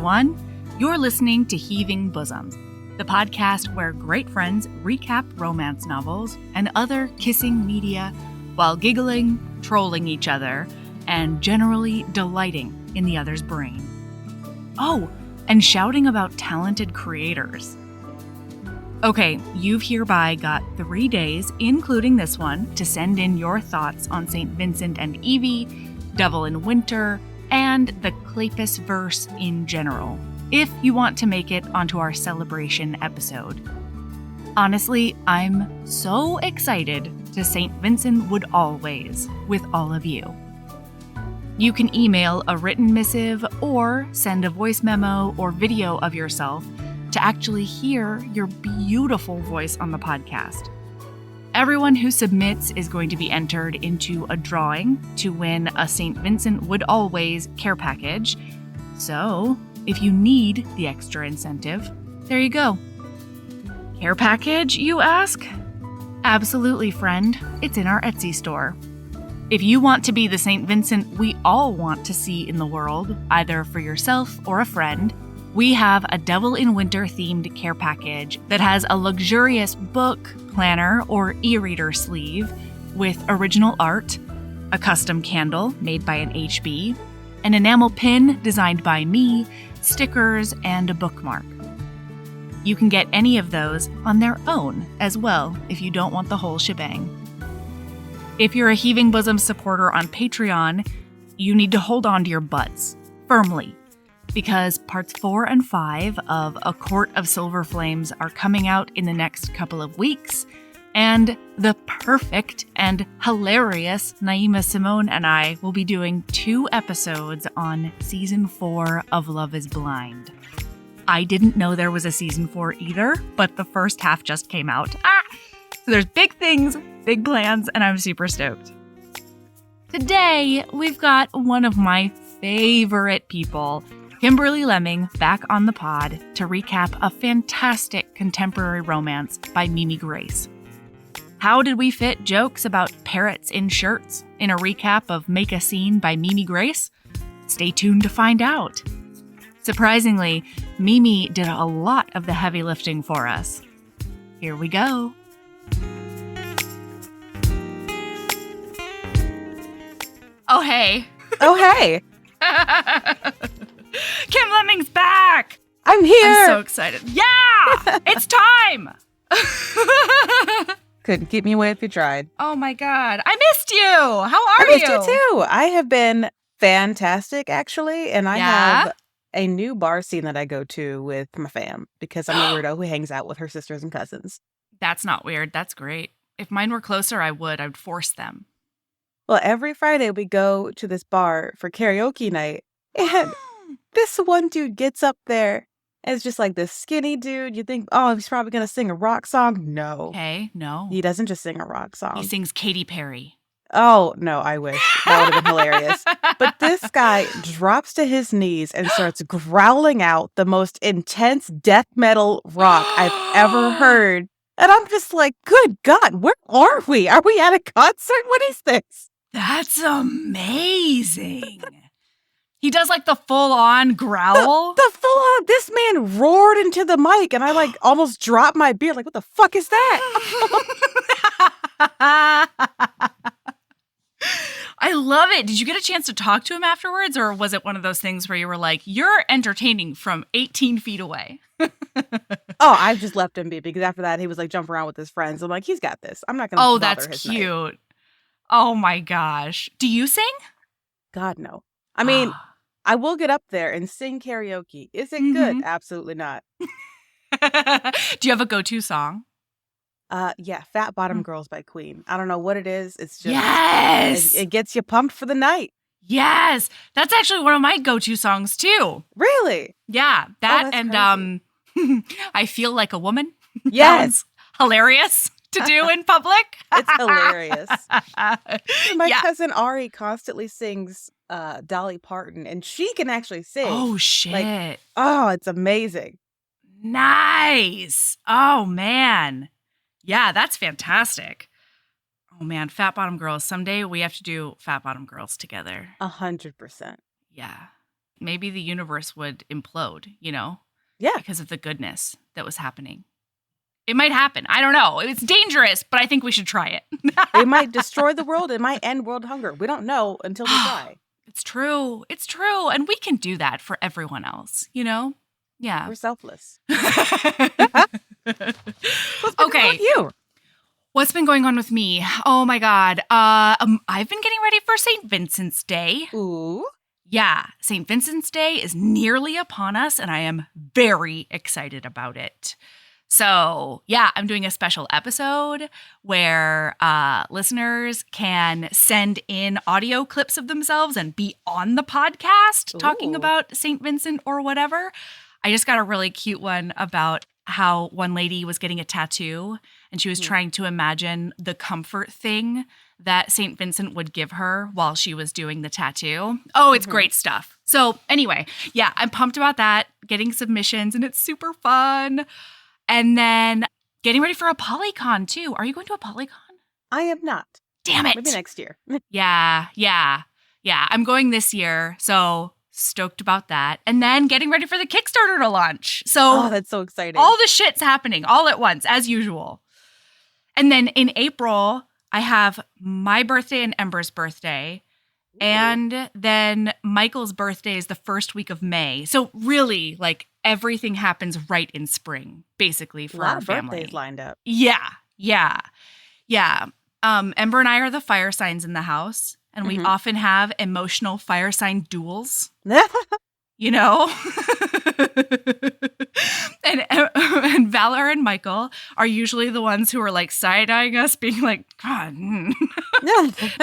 everyone. You're listening to Heaving Bosoms, the podcast where great friends recap romance novels and other kissing media while giggling, trolling each other, and generally delighting in the other's brain. Oh, and shouting about talented creators. Okay, you've hereby got 3 days, including this one, to send in your thoughts on St. Vincent and Evie, Devil in Winter, and the Clapus verse in general, if you want to make it onto our celebration episode. Honestly, I'm so excited to St. Vincent Would Always with all of you. You can email a written missive or send a voice memo or video of yourself to actually hear your beautiful voice on the podcast. Everyone who submits is going to be entered into a drawing to win a St. Vincent Would Always care package. So, if you need the extra incentive, there you go. Care package, you ask? Absolutely, friend. It's in our Etsy store. If you want to be the St. Vincent we all want to see in the world, either for yourself or a friend, we have a Devil in Winter themed care package that has a luxurious book, planner, or e-reader sleeve with original art, a custom candle made by an HB, an enamel pin designed by me, stickers, and a bookmark. You can get any of those on their own as well if you don't want the whole shebang. If you're a Heaving Bosom supporter on Patreon, you need to hold on to your butts firmly, because parts 4 and 5 of A Court of Silver Flames are coming out in the next couple of weeks, and the perfect and hilarious Naima Simone and I will be doing 2 episodes on Season 4 of Love is Blind. I didn't know there was a Season 4 either, but the first half just came out. So there's big things, big plans, and I'm super stoked. Today, we've got one of my favorite people, Kimberly Lemming, back on the pod to recap a fantastic contemporary romance by Mimi Grace. How did we fit jokes about parrots in shirts in a recap of Make a Scene by Mimi Grace? Stay tuned to find out. Surprisingly, Mimi did a lot of the heavy lifting for us. Here we go. Oh, hey. Oh, hey. Kim Lemming's back! I'm here! I'm so excited. Yeah! It's time! Couldn't keep me away if you tried. Oh my god. I missed you! How are you? I missed you too! I have been fantastic, actually, and I have a new bar scene that I go to with my fam because I'm a weirdo who hangs out with her sisters and cousins. That's not weird. That's great. If mine were closer, I'd force them. Well, every Friday we go to this bar for karaoke night, and this one dude gets up there and it's just like this skinny dude. You think, oh, he's probably going to sing a rock song. No. Hey, no. He doesn't just sing a rock song. He sings Katy Perry. Oh, no, I wish. That would have been hilarious. But this guy drops to his knees and starts growling out the most intense death metal rock I've ever heard. And I'm just like, good God, where are we? Are we at a concert? What is this? That's amazing. He does like the full-on growl. The full-on, this man roared into the mic and I like almost dropped my beer. Like, what the fuck is that? I love it. Did you get a chance to talk to him afterwards? Or was it one of those things where you were like, you're entertaining from 18 feet away? Oh, I just left him be because after that he was like jumping around with his friends. I'm like, he's got this. I'm not going to bother that's his cute. night. Oh my gosh. Do you sing? God, no. I mean, I will get up there and sing karaoke. Is it good? Absolutely not. Do you have a go-to song? Yeah, Fat Bottom Girls by Queen. I don't know what it is. It's just yes, it gets you pumped for the night. Yes, that's actually one of my go-to songs too. Really? Yeah, that and I Feel Like a Woman. Yes, hilarious to do in public. It's hilarious. My cousin Ari constantly sings Dolly Parton, and she can actually sing. Oh shit! Like, oh, it's amazing. Nice. Oh man. Yeah, that's fantastic. Oh man, Fat Bottom Girls. Someday we have to do Fat Bottom Girls together. 100%. Yeah. maybe the universe would implode, Yeah. because of the goodness that was happening. It might happen. I don't know. It's dangerous, but I think we should try it. It might destroy the world. It might end world hunger. We don't know until we try. It's true. It's true. And we can do that for everyone else, Yeah. We're selfless. Okay. With you? What's been going on with me? Oh my God. I've been getting ready for St. Vincent's Day. Ooh. Yeah. St. Vincent's Day is nearly upon us, and I am very excited about it. So, yeah, I'm doing a special episode where listeners can send in audio clips of themselves and be on the podcast talking about St. Vincent or whatever. I just got a really cute one about how one lady was getting a tattoo and she was trying to imagine the comfort thing that St. Vincent would give her while she was doing the tattoo. Oh, it's great stuff. So anyway, yeah, I'm pumped about that, getting submissions, and it's super fun. And then getting ready for a Polycon too. Are you going to a Polycon? I am not. Damn it. Maybe next year. Yeah. I'm going this year. So stoked about that. And then getting ready for the Kickstarter to launch. So that's so exciting. All the shit's happening all at once, as usual. And then in April, I have my birthday and Ember's birthday. Ooh. And then Michael's birthday is the first week of May. So really, like, everything happens right in spring, basically, for our family. A lot of birthdays lined up. Yeah. Ember and I are the fire signs in the house, and we often have emotional fire sign duels. And Valor and Michael are usually the ones who are like side-eyeing us, being like, God,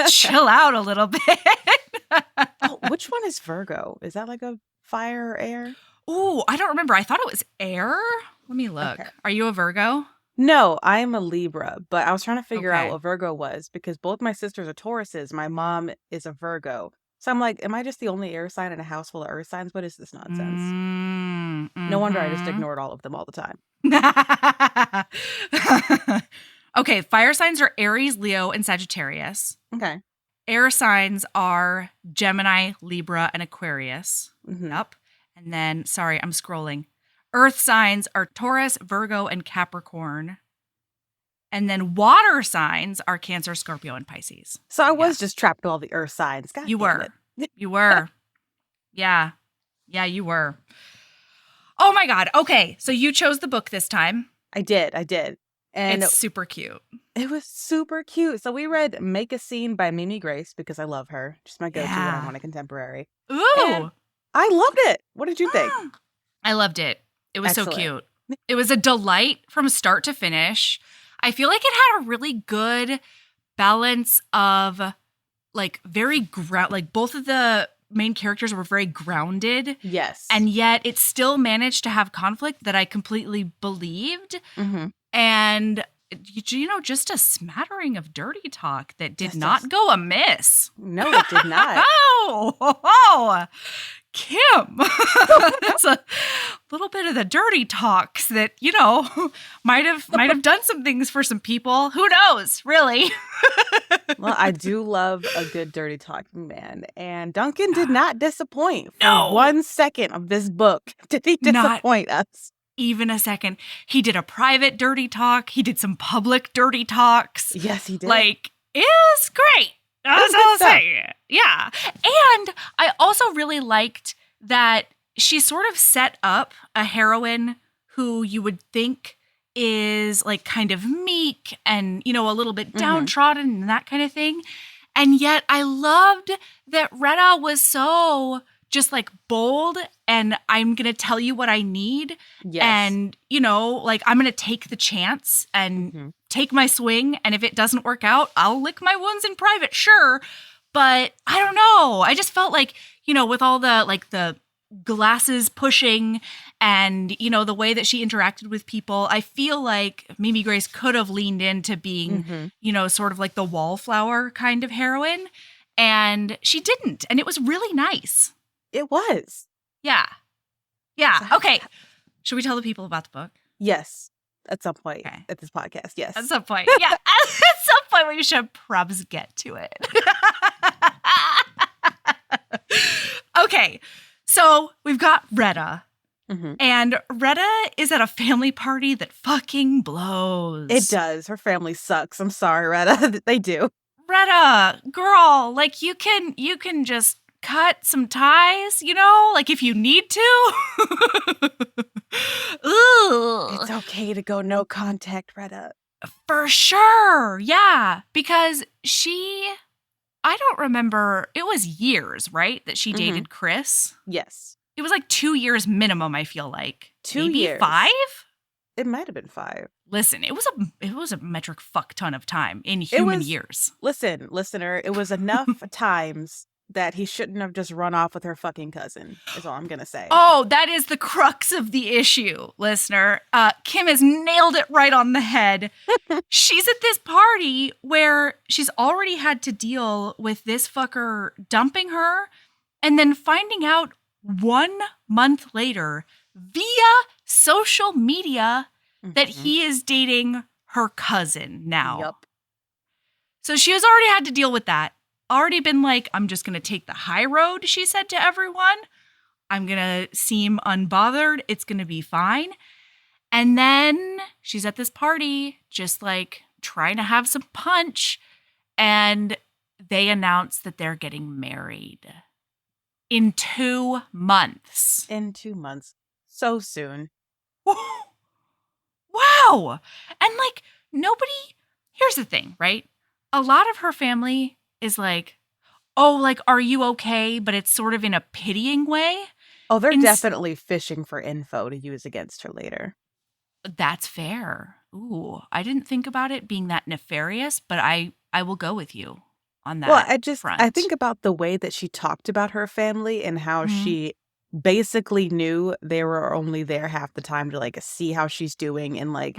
chill out a little bit. Which one is Virgo? Is that like a fire or air? Ooh, I don't remember. I thought it was air. Let me look. Okay. Are you a Virgo? No, I am a Libra, but I was trying to figure out what Virgo was because both my sisters are Tauruses. My mom is a Virgo. So I'm like, am I just the only air sign in a house full of earth signs? What is this nonsense? No wonder I just ignored all of them all the time. Okay, fire signs are Aries, Leo, and Sagittarius. Okay. Air signs are Gemini, Libra, and Aquarius. Yep. And then, sorry, I'm scrolling. Earth signs are Taurus, Virgo, and Capricorn. And then water signs are Cancer, Scorpio, and Pisces. So I was just trapped with all the earth signs. God you damn were. It. You were. Yeah, you were. Oh my God. Okay, so you chose the book this time. I did. And it's super cute. It was super cute. So we read Make a Scene by Mimi Grace because I love her. She's my go-to when I want a contemporary. Ooh. And I loved it. What did you think? I loved it. It was Excellent. So cute. It was a delight from start to finish. I feel like it had a really good balance of like like both of the main characters were very grounded. Yes. And yet it still managed to have conflict that I completely believed. And, just a smattering of dirty talk that did not go amiss. No, it did not. Oh, Kim. That's a little bit of the dirty talks that, might have done some things for some people. Who knows, really? Well, I do love a good dirty talking man. And Duncan did not disappoint for 1 second of this book. Did he disappoint us? Even a second. He did a private dirty talk. He did some public dirty talks. Yes, he did. Like, it was great. That's all I'll say. Yeah. And I also really liked that she sort of set up a heroine who you would think is like kind of meek and, a little bit downtrodden and that kind of thing. And yet I loved that Retta was so just like bold and I'm going to tell you what I need. Yes. And, I'm going to take the chance and take my swing. And if it doesn't work out, I'll lick my wounds in private. Sure. But I don't know. I just felt like, with all the glasses pushing and, the way that she interacted with people, I feel like Mimi Grace could have leaned into being, sort of like the wallflower kind of heroine. And she didn't. And it was really nice. It was. Yeah. Okay. Should we tell the people about the book? Yes. At some point at this podcast. Yes. At some point. Yeah. At some point we should probs get to it. Okay. So we've got Retta. Mm-hmm. And Retta is at a family party that fucking blows. It does. Her family sucks. I'm sorry, Retta. They do. Retta, girl, like you can just cut some ties, you know, like if you need to. Ooh. It's okay to go no contact, Retta. For sure. Yeah. Because I don't remember, it was years, right? That she dated Chris. Yes. It was like 2 years minimum, I feel like. 2 Maybe years. 5? It might have been 5. Listen, it was a metric fuck ton of time in human years. Listen, listener, it was enough times that he shouldn't have just run off with her fucking cousin, is all I'm going to say. Oh, that is the crux of the issue, listener. Kim has nailed it right on the head. She's at this party where she's already had to deal with this fucker dumping her and then finding out 1 month later via social media that he is dating her cousin now. Yep. So she has already had to deal with that. Already been like, I'm just going to take the high road, she said to everyone. I'm going to seem unbothered. It's going to be fine. And then she's at this party, just like trying to have some punch. And they announce that they're getting married in 2 months. In 2 months. So soon. Wow. And like here's the thing, right? A lot of her family is like, oh, like, are you okay? But it's sort of in a pitying way. Oh, they're definitely fishing for info to use against her later. That's fair. Ooh, I didn't think about it being that nefarious, but I will go with you on that. Well, I think front. about the way that she talked about her family and how she basically knew they were only there half the time to like see how she's doing and like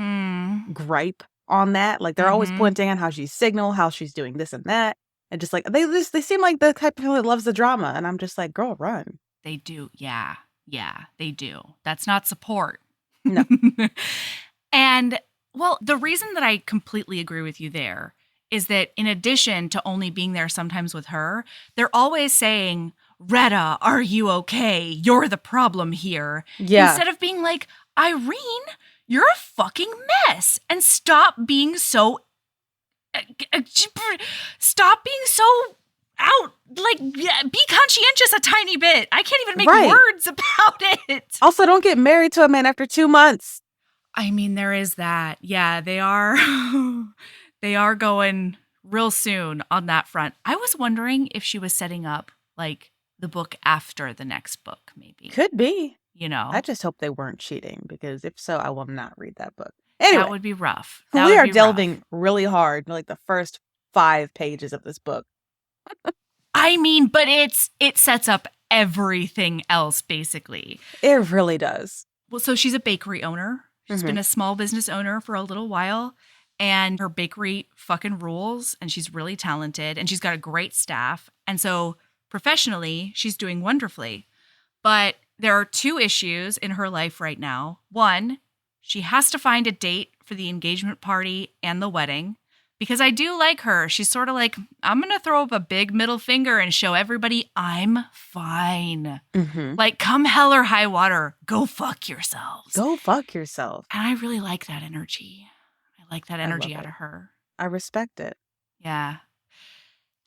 gripe on that. Like they're always pointing out how she's signal, how she's doing this and that. And just like they seem like the type of family that loves the drama. And I'm just like, girl, run. They do. Yeah. Yeah, they do. That's not support. No. And well, the reason that I completely agree with you there is that in addition to only being there sometimes with her, they're always saying, Retta, are you okay? You're the problem here. Yeah. Instead of being like, Irene, you're a fucking mess. And stop being so out. Like, be conscientious a tiny bit. I can't even make words about it. Also, don't get married to a man after 2 months. I mean, there is that. Yeah, they are. They are going real soon on that front. I was wondering if she was setting up like the book after the next book, maybe. Could be. You know, I just hope they weren't cheating because if so, I will not read that book. Anyway, that would be rough. We are delving really hard into like the first 5 pages of this book. I mean, but it sets up everything else basically. It really does. Well, so she's a bakery owner. She's been a small business owner for a little while. And her bakery fucking rules, and she's really talented, and she's got a great staff. And so professionally, she's doing wonderfully. But there are 2 issues in her life right now. One, she has to find a date for the engagement party and the wedding. Because I do like her. She's sort of like, I'm going to throw up a big middle finger and show everybody I'm fine. Like, come hell or high water, go fuck yourselves. Go fuck yourself. And I really like that energy. I like that energy out of her. I respect it. Yeah.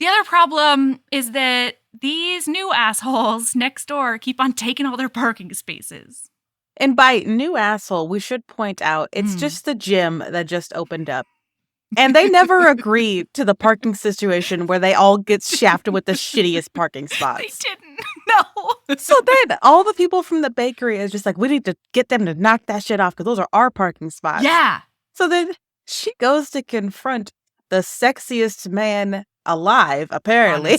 The other problem is that these new assholes next door keep on taking all their parking spaces. And by new asshole, we should point out it's just the gym that just opened up. And they never agree to the parking situation where they all get shafted with the shittiest parking spots. They didn't. No. So then all the people from the bakery is just like, we need to get them to knock that shit off because those are our parking spots. Yeah. So then she goes to confront the sexiest man alive, apparently.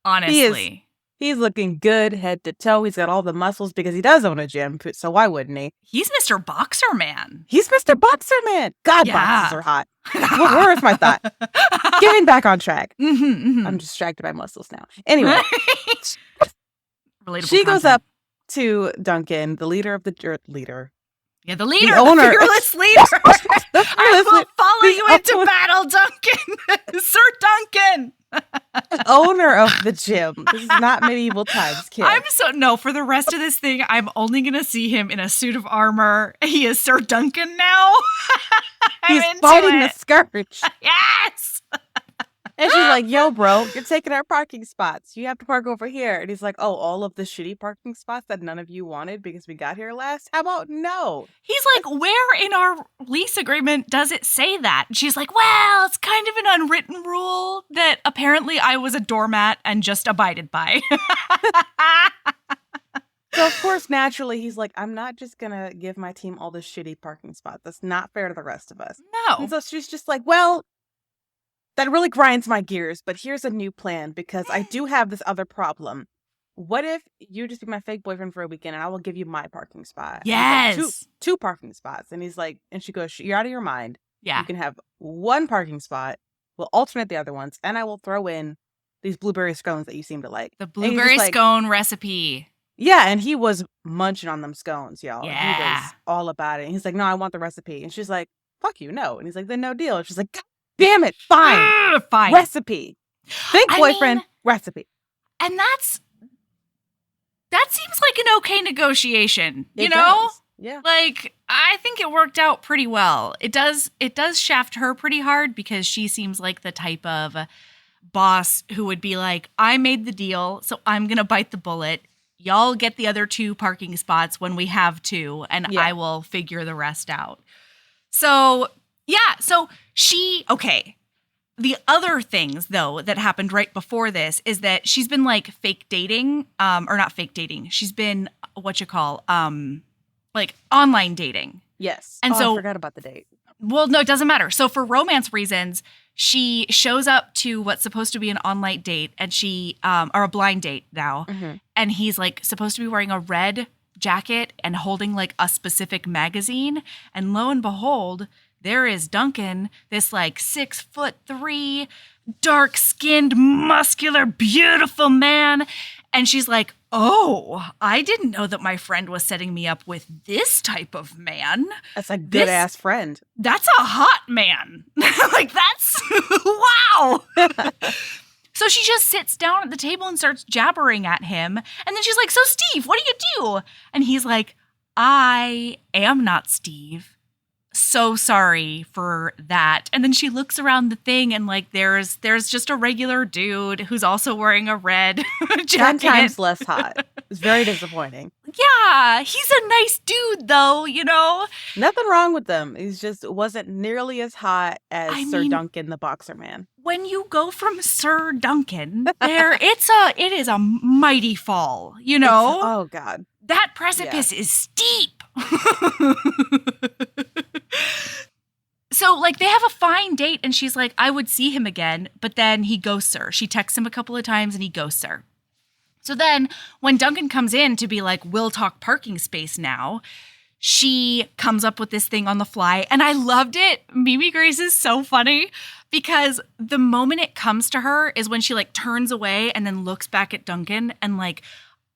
Honestly. He's looking good head to toe. He's got all the muscles because he does own a gym, so why wouldn't he? He's Mr. Boxer Man. He's Mr. Boxer Man. God, boxes are hot. Where is my thought? Getting back on track. I'm distracted by muscles now. Anyway. Relatable she goes content. up to Duncan, the leader of the leader. Yeah, the leader, the owner. The fearless leader. I will follow you into battle, Duncan. Sir Duncan. Owner of the gym. This is not medieval times, kid. No, for the rest of this thing, I'm only going to see him in a suit of armor. He is Sir Duncan now. He's fighting the scourge. Yes. And she's like, yo, bro, you're taking our parking spots. You have to park over here. And he's like, oh, all of the shitty parking spots that none of you wanted because we got here last? How about no? He's like, where in our lease agreement does it say that? And she's like, well, it's kind of an unwritten rule that apparently I was a doormat and just abided by. So, of course, naturally, he's like, I'm not just going to give my team all the shitty parking spots. That's not fair to the rest of us. No. And so she's just like, well, that really grinds my gears, but here's a new plan because I do have this other problem. What if you just be my fake boyfriend for a weekend and I will give you my parking spot? Yes. Like, two parking spots. And he's like, and she goes, you're out of your mind. Yeah. You can have one parking spot. We'll alternate the other ones. And I will throw in these blueberry scones that you seem to like. The blueberry scone recipe. Yeah. And he was munching on them scones, y'all. Yeah. He was all about it. And he's like, no, I want the recipe. And she's like, fuck you, no. And he's like, then no deal. And she's like, God damn it. Fine. Fine. Recipe. Fake boyfriend, recipe. And that seems like an okay negotiation, you know? Does. Yeah. Like, I think it worked out pretty well. It does shaft her pretty hard because she seems like the type of boss who would be like, I made the deal, so I'm going to bite the bullet. Y'all get the other 2 parking spots when we have 2, and I will figure the rest out. So, yeah. So okay. The other things, though, that happened right before this is that she's been, like, fake dating, or not fake dating. She's been, like, online dating. Yes. And so I forgot about the date. Well, no, it doesn't matter. So for romance reasons, she shows up to what's supposed to be an online date, and or a blind date now. Mm-hmm. And he's, like, supposed to be wearing a red jacket and holding, like, a specific magazine. And lo and behold, there is Duncan, this like 6'3", dark-skinned, muscular, beautiful man. And she's like, oh, I didn't know that my friend was setting me up with this type of man. That's a good-ass friend. That's a hot man. Like, that's, wow. So she just sits down at the table and starts jabbering at him. And then she's like, so Steve, what do you do? And he's like, I am not Steve. So sorry for that. And then she looks around the thing and like there's just a regular dude who's also wearing a red jacket. 10 times less hot. It's very disappointing. Yeah, he's a nice dude though, you know? Nothing wrong with them. He's just wasn't nearly as hot as Sir Duncan the boxer man. When you go from Sir Duncan, it is a mighty fall, you know? Oh God. That precipice is steep. So, like, they have a fine date, and she's like, I would see him again, but then he ghosts her. She texts him a couple of times, and he ghosts her. So then, when Duncan comes in to be like, we'll talk parking space now, she comes up with this thing on the fly, and I loved it. Mimi Grace is so funny, because the moment it comes to her is when she, like, turns away and then looks back at Duncan, and, like,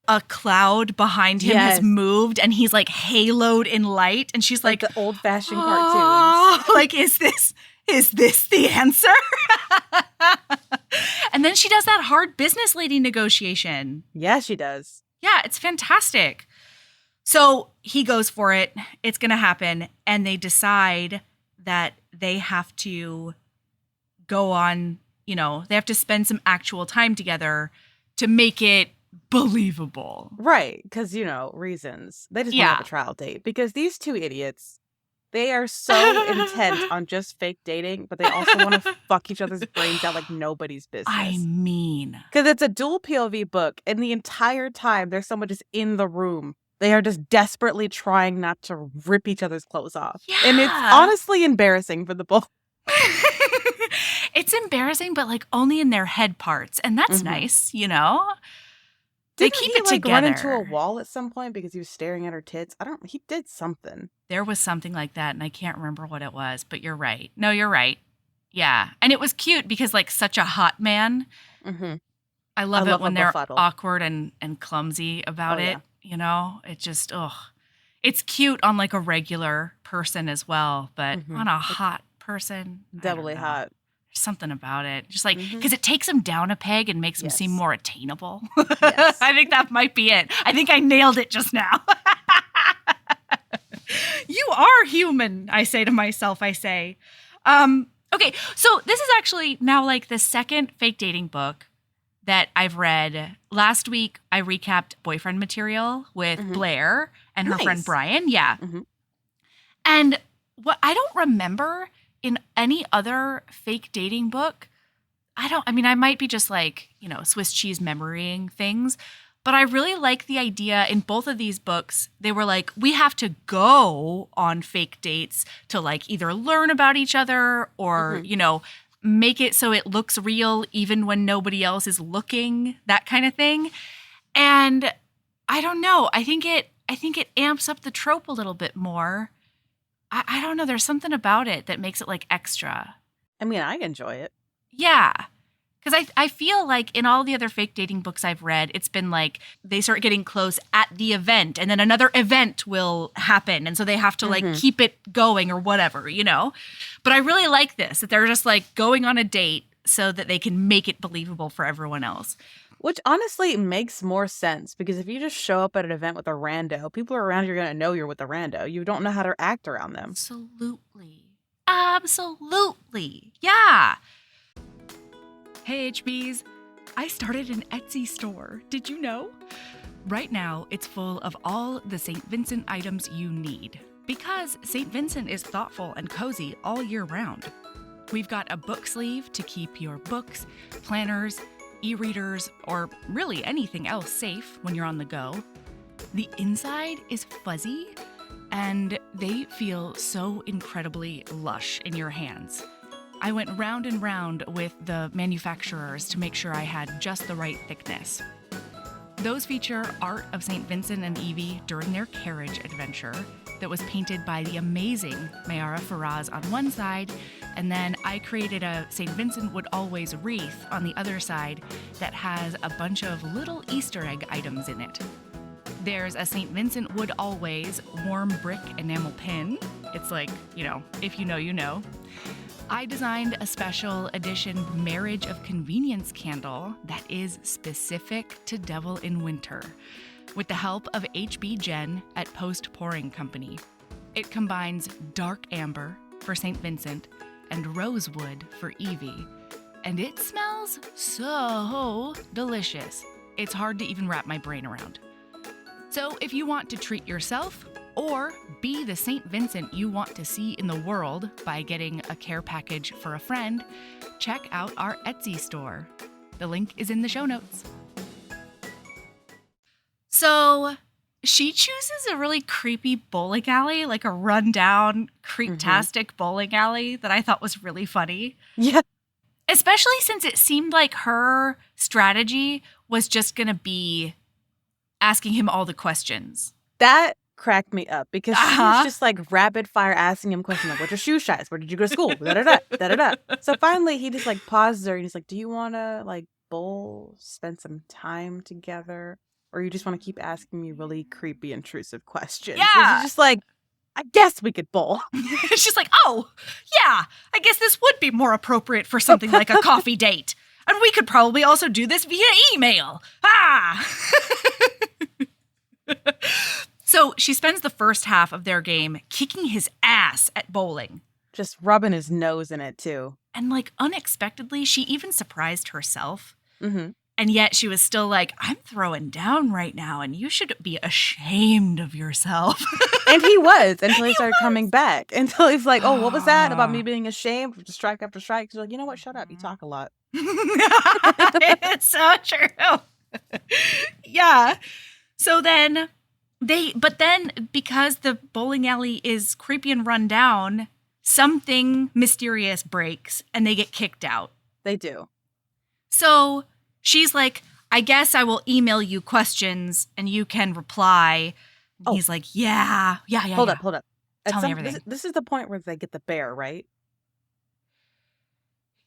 a cloud behind him has moved and he's like haloed in light, and she's like the old-fashioned cartoons. Like, is this the answer? And then she does that hard business lady negotiation. Yeah, she does. Yeah, it's fantastic. So he goes for it. It's going to happen. And they decide that they have to go on, you know, they have to spend some actual time together to make it believable. Right, because, you know, reasons. They just want to have a trial date. Because these two idiots, they are so intent on just fake dating, but they also want to fuck each other's brains out like nobody's business. I mean. Because it's a dual POV book, and the entire time there's someone just in the room. They are just desperately trying not to rip each other's clothes off. Yeah. And it's honestly embarrassing for the both. It's embarrassing, but like only in their head parts. And that's nice, you know? They keep it together. Run into a wall at some point because he was staring at her tits? He did something. There was something like that, and I can't remember what it was, but you're right. No, you're right. Yeah. And it was cute because, like, such a hot man. Mm-hmm. I love it when they're awkward and clumsy about it. Yeah. You know? It just, it's cute on, like, a regular person as well, but on a hot person. Doubly hot. something about it. Just like, Mhm. because it takes him down a peg and makes him seem Yes. more attainable. Yes. I think that might be it. I think I nailed it just now. You are human, I say to myself, Okay, so this is actually now like the second fake dating book that I've read. Last week, I recapped Boyfriend Material with Mhm. Blair and her friend Nice. Brian. Yeah. Mhm. And what I don't remember in any other fake dating book, I might be just like, Swiss cheese memorying things, but I really like the idea in both of these books. They were like, we have to go on fake dates to like either learn about each other or, Mhm. make it so it looks real even when nobody else is looking, that kind of thing. And I don't know. I think it amps up the trope a little bit more. I don't know. There's something about it that makes it like extra. I mean, I enjoy it. Yeah. Because I feel like in all the other fake dating books I've read, it's been like they start getting close at the event and then another event will happen. And so they have to like Mhm. keep it going or whatever, But I really like this, that they're just like going on a date so that they can make it believable for everyone else. Which honestly makes more sense because if you just show up at an event with a rando, people around you are going to know you're with a rando. You don't know how to act around them. Absolutely. Absolutely. Yeah. Hey, HBs. I started an Etsy store. Did you know? Right now, it's full of all the St. Vincent items you need because St. Vincent is thoughtful and cozy all year round. We've got a book sleeve to keep your books, planners, e-readers, or really anything else safe when you're on the go. The inside is fuzzy, and they feel so incredibly lush in your hands. I went round and round with the manufacturers to make sure I had just the right thickness. Those feature art of St. Vincent and Evie during their carriage adventure that was painted by the amazing Mayara Faraz on one side, and then I created a St. Vincent Would Always wreath on the other side that has a bunch of little Easter egg items in it. There's a St. Vincent Would Always warm brick enamel pin. It's like, if you know, you know. I designed a special edition Marriage of Convenience candle that is specific to Devil in Winter, with the help of HB Jen at Post Pouring Company. It combines dark amber for St. Vincent and rosewood for Evie, and it smells so delicious. It's hard to even wrap my brain around. So if you want to treat yourself or be the St. Vincent you want to see in the world by getting a care package for a friend, check out our Etsy store. The link is in the show notes. So she chooses a really creepy bowling alley, like a rundown, creeptastic bowling alley that I thought was really funny. Yeah. Especially since it seemed like her strategy was just going to be asking him all the questions. That cracked me up because she Uh-huh. was just like rapid fire asking him questions like, what's your shoe size? Where did you go to school? Da-da-da, da-da-da. So finally he just like pauses her and he's like, do you want to like bowl, spend some time together? Or you just want to keep asking me really creepy, intrusive questions? Yeah. And she's just like, I guess we could bowl. She's like, oh, yeah, I guess this would be more appropriate for something like a coffee date. And we could probably also do this via email. Ah! So she spends the first half of their game kicking his ass at bowling. Just rubbing his nose in it, too. And like unexpectedly, she even surprised herself. Mm-hmm. And yet she was still like, I'm throwing down right now and you should be ashamed of yourself. And he was until he started coming back. Until he's like, oh, what was that about me being ashamed of strike after strike? She's like, you know what? Shut up. You talk a lot. It's so true. Yeah. So then because the bowling alley is creepy and run down, something mysterious breaks and they get kicked out. They do. So she's like, I guess I will email you questions and you can reply. And he's like, yeah. Hold up. Tell me everything. This is the point where they get the bear, right?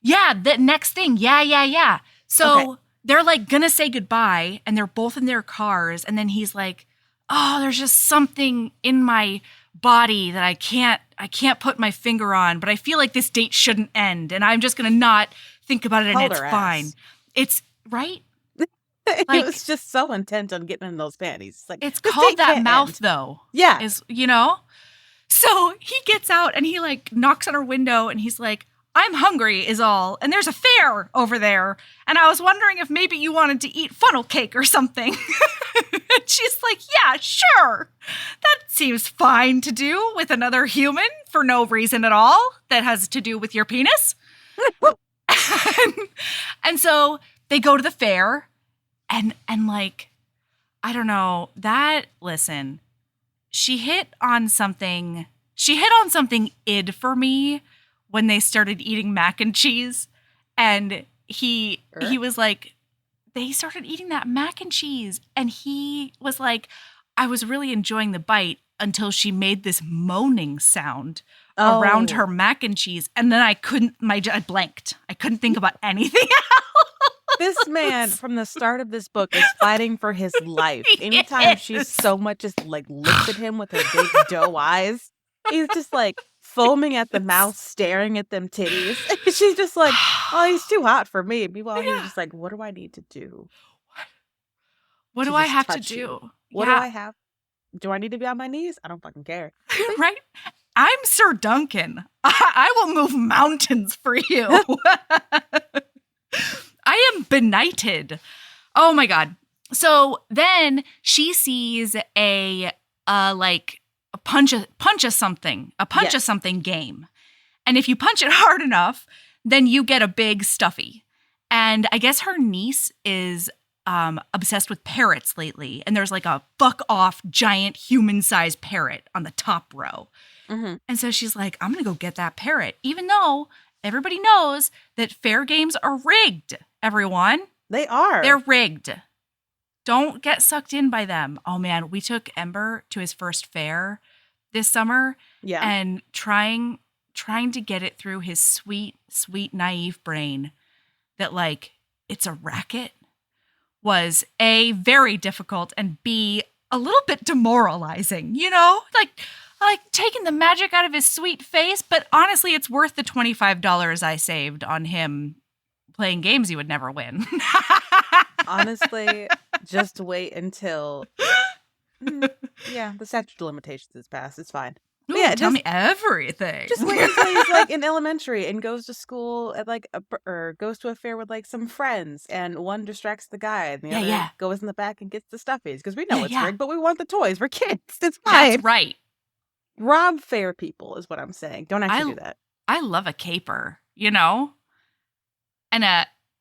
Yeah, the next thing. Yeah. So they're like gonna say goodbye and they're both in their cars. And then he's like, oh, there's just something in my body that I can't put my finger on, but I feel like this date shouldn't end, and I'm just gonna not think about it, and it's fine. It's right. It was just so intent on getting in those panties. Like, it's called that mouth, though. Yeah, is So he gets out and he like knocks on her window and he's like, "I'm hungry is all. And there's a fair over there. And I was wondering if maybe you wanted to eat funnel cake or something." And she's like, "Yeah, sure. That seems fine to do with another human for no reason at all that has to do with your penis." And so they go to the fair and like, I don't know, listen, she hit on something id for me when they started eating mac and cheese, and he was like, they started eating that mac and cheese, and he was like, I was really enjoying the bite until she made this moaning sound around her mac and cheese, and then I blanked. I couldn't think about anything else. This man, from the start of this book, is fighting for his life. Anytime she so much just like looks at him with her big doe eyes, he's just like foaming at the mouth, staring at them titties. She's just like, "Oh, he's too hot for me." Meanwhile, he's just like, "What do I need to do? What do I have to do? What do I have? Do I need to be on my knees? I don't fucking care." Right? I'm Sir Duncan. I will move mountains for you. I am benighted. Oh my God. So then she sees a punch a something game. And if you punch it hard enough, then you get a big stuffy. And I guess her niece is obsessed with parrots lately. And there's like a fuck off giant human-sized parrot on the top row. Mm-hmm. And so she's like, I'm going to go get that parrot, even though everybody knows that fair games are rigged, everyone. They are. They're rigged. Don't get sucked in by them. Oh, man, we took Ember to his first fair this summer. Yeah. And trying to get it through his sweet, sweet, naive brain that, like, it's a racket was A, very difficult, and B, a little bit demoralizing, you know? Like taking the magic out of his sweet face, but honestly, it's worth the $25 I saved on him playing games he would never win. Honestly, just wait until the statute of limitations is passed. It's fine. Ooh, yeah, tell me everything. Just wait until he's like in elementary and goes to school at like or goes to a fair with like some friends, and one distracts the guy and the other goes in the back and gets the stuffies because we know it's rigged, but we want the toys. We're kids. It's fine. That's right. Rob fair people is what I'm saying. Don't actually do that. I love a caper, you know, and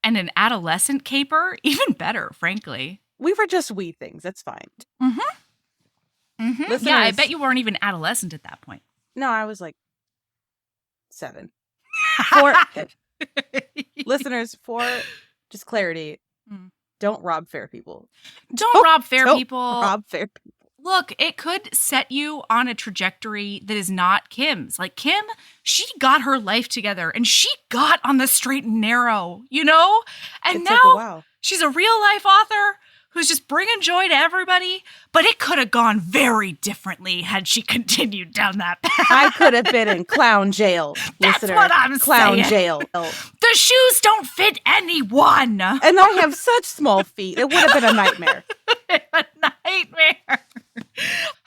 an adolescent caper, even better, frankly. We were just wee things. That's fine. Mm-hmm. Mm-hmm. Listeners, yeah, I bet you weren't even adolescent at that point. No, I was like 7. Listeners, for just clarity, don't rob fair people. Don't rob fair people. Rob fair people. Look, it could set you on a trajectory that is not Kim's. Like, Kim, she got her life together and she got on the straight and narrow, you know? And now she's a real life author who's just bringing joy to everybody. But it could have gone very differently had she continued down that path. I could have been in clown jail. That's what I'm saying. Clown jail. The shoes don't fit anyone. And I have such small feet. It would have been a nightmare. A nightmare.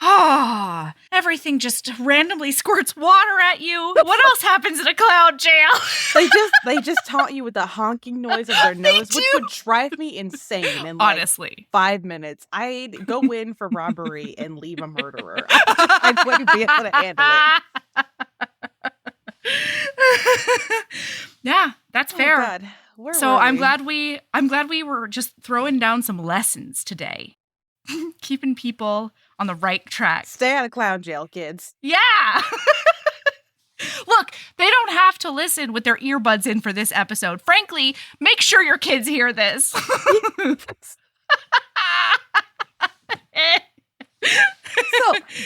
Ah, everything just randomly squirts water at you. What else happens in a clown jail? They just taunt you with the honking noise of their nose, which would drive me insane. In like honestly, 5 minutes, I'd go in for robbery and leave a murderer. I wouldn't be able to handle it. Yeah, that's fair. God. I'm glad we were just throwing down some lessons today. Keeping people on the right track. Stay out of clown jail, kids. Yeah. Look, they don't have to listen with their earbuds in for this episode. Frankly, make sure your kids hear this. So,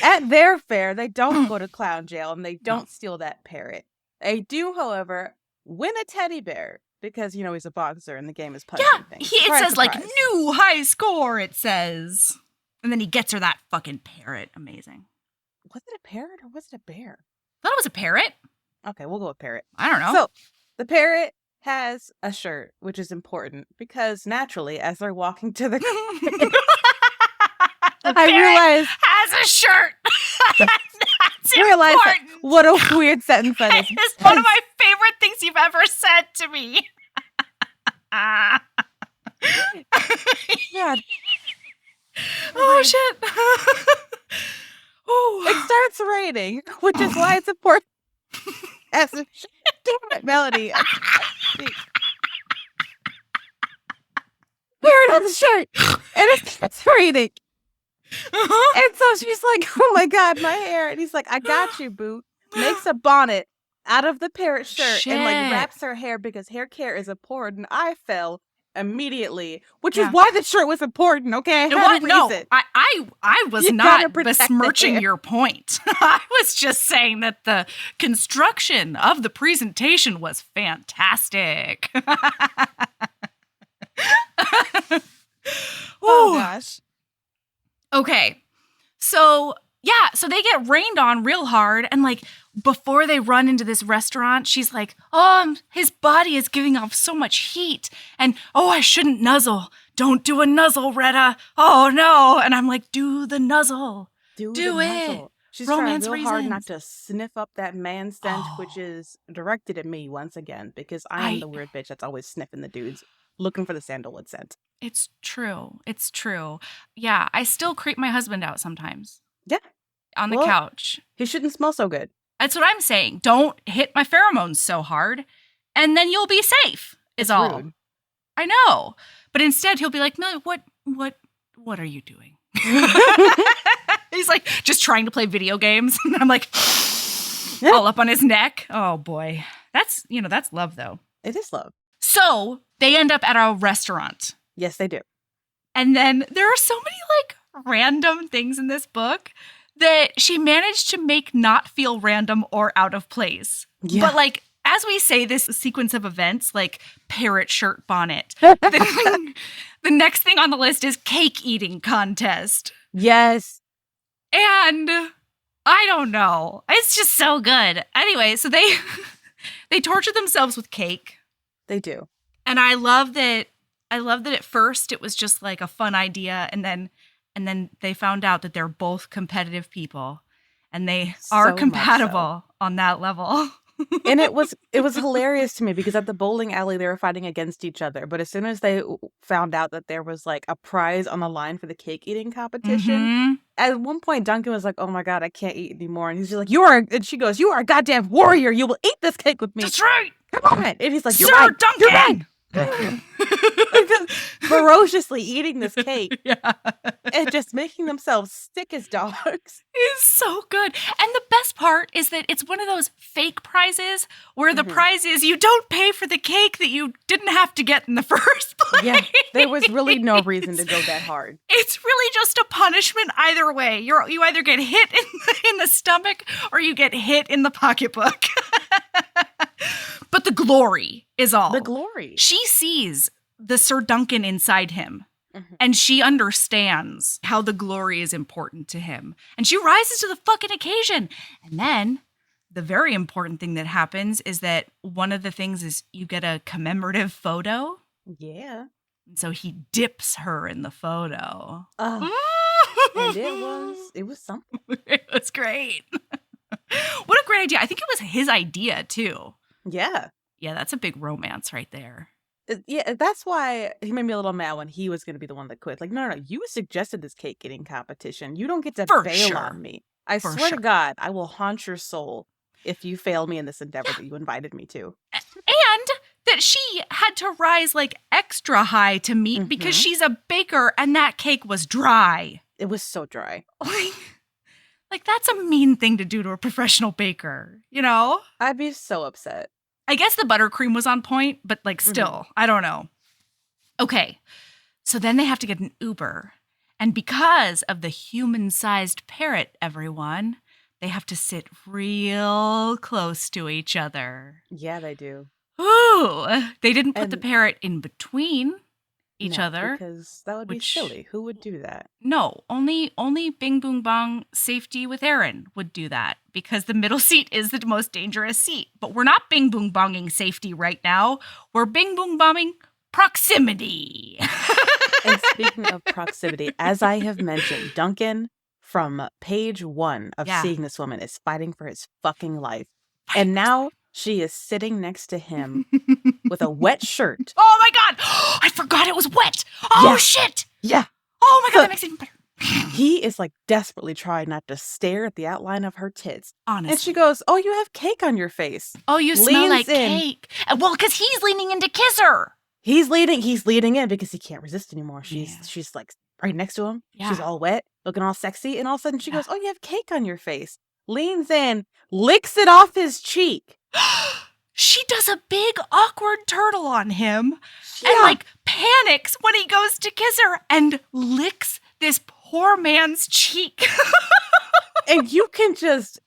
at their fair, they don't go to clown jail and they don't steal that parrot. They do, however, win a teddy bear. Because, you know, he's a boxer and the game is punishing things. It says, like, new high score, it says. And then he gets her that fucking parrot. Amazing. Was it a parrot or was it a bear? I thought it was a parrot. Okay, we'll go with parrot. I don't know. So the parrot has a shirt, which is important because naturally, as they're walking to the The I parrot realized has a shirt. That's important. what a weird sentence that is. It's one of my favorite things you've ever said to me. God. Oh, shit. It starts raining, which is why it's important. As a damn it, Melody. Parrot has a shirt, and it's raining. And so she's like, oh my God, my hair. And he's like, I got you, boo. Makes a bonnet out of the parrot shirt and like wraps her hair because hair care is important. I fell immediately, which is why the shirt was important. Okay, I was not besmirching your point. I was just saying that the construction of the presentation was fantastic. Oh gosh. Okay, so they get rained on real hard, and like before they run into this restaurant, she's like, "Oh, his body is giving off so much heat, and oh, I shouldn't nuzzle. Don't do a nuzzle, Retta. Oh no!" And I'm like, "Do the nuzzle. Do it." Nuzzle. She's Romance trying real reasons. hard not to sniff up that man stench, which is directed at me once again because I am the weird bitch that's always sniffing the dudes, looking for the sandalwood scent. It's true. It's true. Yeah, I still creep my husband out sometimes. Yeah. On the couch. He shouldn't smell so good. That's what I'm saying. Don't hit my pheromones so hard, and then you'll be safe, is all. Rude. I know. But instead, he'll be like, "No, what are you doing?" He's like, just trying to play video games. And I'm like, all up on his neck. Oh, boy. That's love, though. It is love. So they end up at a restaurant. Yes, they do. And then there are so many like random things in this book that she managed to make not feel random or out of place. Yeah. But like, as we say this sequence of events, like parrot shirt bonnet, the next thing on the list is cake eating contest. Yes. And I don't know. It's just so good. Anyway, so they torture themselves with cake. They do. And I love that at first it was just like a fun idea, and then they found out that they're both competitive people, and they are compatible on that level. And it was hilarious to me because at the bowling alley they were fighting against each other, but as soon as they found out that there was like a prize on the line for the cake eating competition, at one point Duncan was like, "Oh my God, I can't eat anymore," and he's just like, and she goes, "You are a goddamn warrior. You will eat this cake with me." That's right. Come on. And he's like, "You're Sir right, Duncan! You're right." Ferociously eating this cake and just making themselves sick as dogs. It's so good. And the best part is that it's one of those fake prizes where the prize is you don't pay for the cake that you didn't have to get in the first place. Yeah, there was really no reason to go that hard. It's really just a punishment either way. You either get hit in the stomach or you get hit in the pocketbook. But the glory is all. The glory. She sees the Sir Duncan inside him, and she understands how the glory is important to him. And she rises to the fucking occasion. And then the very important thing that happens is that one of the things is you get a commemorative photo. Yeah. And so he dips her in the photo. And it was something. It was great. What a great idea. I think it was his idea, too. Yeah. Yeah, that's a big romance right there. Yeah, that's why he made me a little mad when he was going to be the one that quit. Like, no, you suggested this cake eating competition. You don't get to bail on me. I swear to God, I will haunt your soul if you fail me in this endeavor that you invited me to. And that she had to rise like extra high to meet because she's a baker and that cake was dry. It was so dry. Like, that's a mean thing to do to a professional baker, you know? I'd be so upset. I guess the buttercream was on point, but like still, I don't know. Okay, so then they have to get an Uber. And because of the human-sized parrot, everyone, they have to sit real close to each other. Yeah, they do. Ooh, they didn't put the parrot in between. each No, other. because that would be which- silly. Who would do that? No, only Bing Boom Bong Safety with Aaron would do that because the middle seat is the most dangerous seat. But we're not Bing Boom Bonging safety right now. We're Bing Boom Bombing proximity. And speaking of proximity, as I have mentioned, Duncan from page 1 of Yeah. seeing this woman is fighting for his fucking life. And now she is sitting next to him with a wet shirt. Oh my God. I forgot it was wet. Oh, Yeah. shit. Yeah. Oh my God, So- that makes it even better. He is like desperately trying not to stare at the outline of her tits. Honestly. And she goes, "Oh, you have cake on your face." Oh, you smell leans like in. cake. Well, because he's leaning in to kiss her. He's leading in because he can't resist anymore. Yeah. She's like right next to him. Yeah. She's all wet, looking all sexy, and all of a sudden she Yeah. goes, "Oh, you have cake on your face." Leans in, licks it off his cheek. She does a big awkward turtle on him Yeah. and like panics when he goes to kiss her and licks this poor man's cheek. And you can just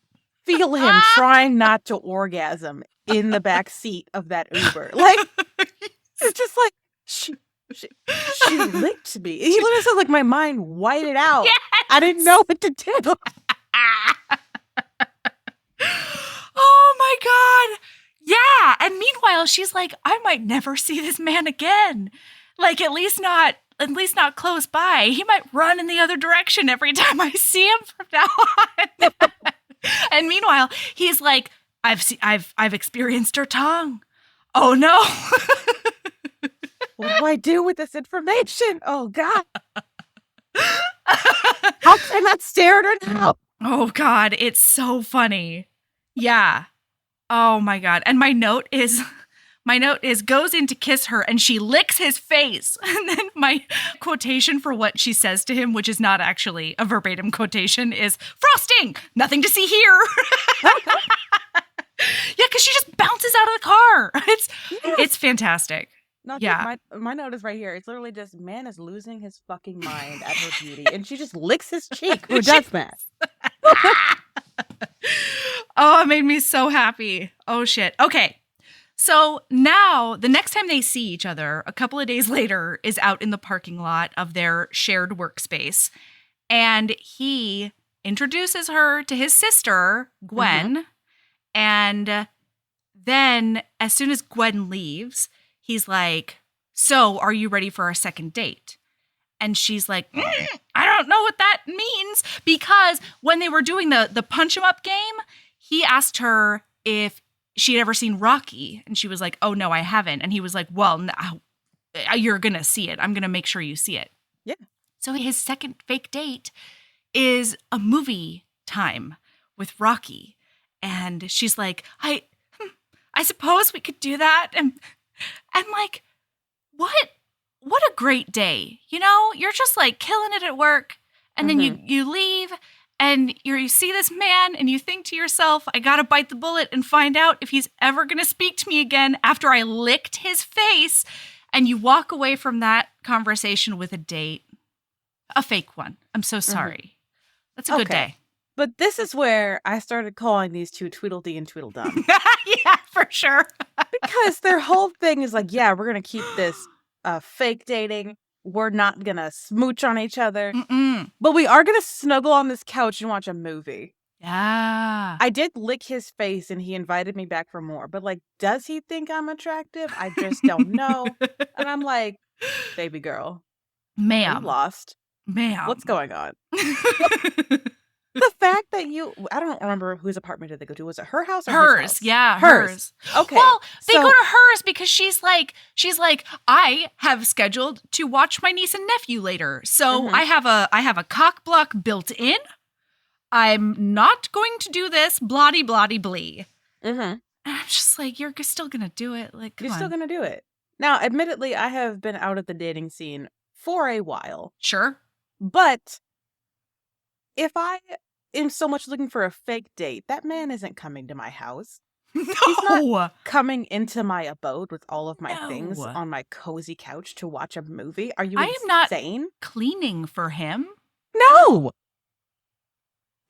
feel him trying not to orgasm in the back seat of that Uber. Like, it's just like, she licked me. He literally said, like, my mind whited out. Yes. I didn't know what to do. Oh my God. Yeah. And meanwhile, she's like, I might never see this man again. Like, at least not close by. He might run in the other direction every time I see him from now on. And meanwhile, he's like, I've experienced her tongue. Oh no. What do I do with this information? Oh, God. How can I not stare at her now? Oh God, it's so funny. Yeah. Oh my God. And my note is goes in to kiss her and she licks his face. And then my quotation for what she says to him, which is not actually a verbatim quotation, is frosting, nothing to see here. Yeah, because she just bounces out of the car. It's fantastic. Yeah. My note is right here. It's literally just, man is losing his fucking mind at her beauty. And she just licks his cheek. Who does that? Oh, it made me so happy. Oh, shit. Okay. So now the next time they see each other, a couple of days later, is out in the parking lot of their shared workspace. And he introduces her to his sister, Gwen. And then as soon as Gwen leaves, he's like, so are you ready for our second date? And she's like, I don't know what that means. Because when they were doing the punch 'em up game, he asked her if she'd ever seen Rocky. And she was like, oh, no, I haven't. And he was like, well, no, you're going to see it. I'm going to make sure you see it. Yeah. So his second fake date is a movie time with Rocky. And she's like, I suppose we could do that. And like, what a great day. You know, you're just like killing it at work. And then you leave and you see this man and you think to yourself, I got to bite the bullet and find out if he's ever going to speak to me again after I licked his face. And you walk away from that conversation with a date, a fake one. I'm so sorry. That's a good day. But this is where I started calling these two Tweedledee and Tweedledum. Yeah, for sure. Because their whole thing is like, yeah, we're going to keep this fake dating. We're not going to smooch on each other. But we are going to snuggle on this couch and watch a movie. Yeah. I did lick his face and he invited me back for more. But like, does he think I'm attractive? I just don't know. And I'm like, baby girl, are you Ma'am. lost? Ma'am. What's going on? The fact that I don't remember whose apartment did they go to. Was it her house or his Hers. house? Yeah, hers. Okay. Well, they so- go to hers because she's like, I have scheduled to watch my niece and nephew later. So I have a cock block built in. I'm not going to do this, bloody blee. And I'm just like, you're still gonna do it. Like, come You're on. still going to do it. Now, admittedly, I have been out of the dating scene for a while. Sure. But if I am so much looking for a fake date, that man isn't coming to my house. No. Coming into my abode with all of my No. things on my cozy couch to watch a movie. Are you I am not insane? cleaning for him. No.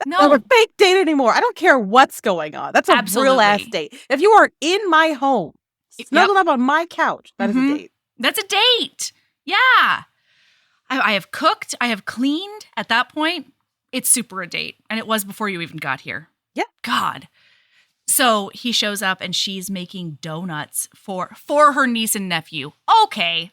Not No. a fake date anymore. I don't care what's going on. That's a real ass Absolutely. date. If you are in my home, snuggled up on my couch, that is a date. That's a date. Yeah. I have cooked. I have cleaned. At that point, it's super a date. And it was before you even got here. Yeah. God. So he shows up and she's making donuts for her niece and nephew. Okay,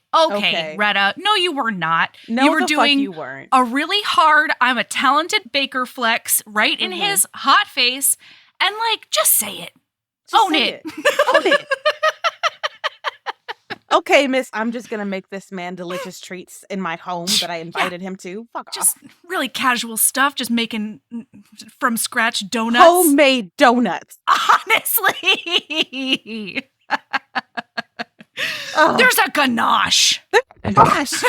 Retta. No, you were not. No, you were doing you weren't. a really hard, I'm a talented baker flex right in his hot face. And like, just say it. Own it. Own it. Okay, miss, I'm just going to make this man delicious treats in my home that I invited him to. Fuck off. Just really casual stuff, just making from scratch donuts. Homemade donuts. Honestly. There's a ganache. Gosh.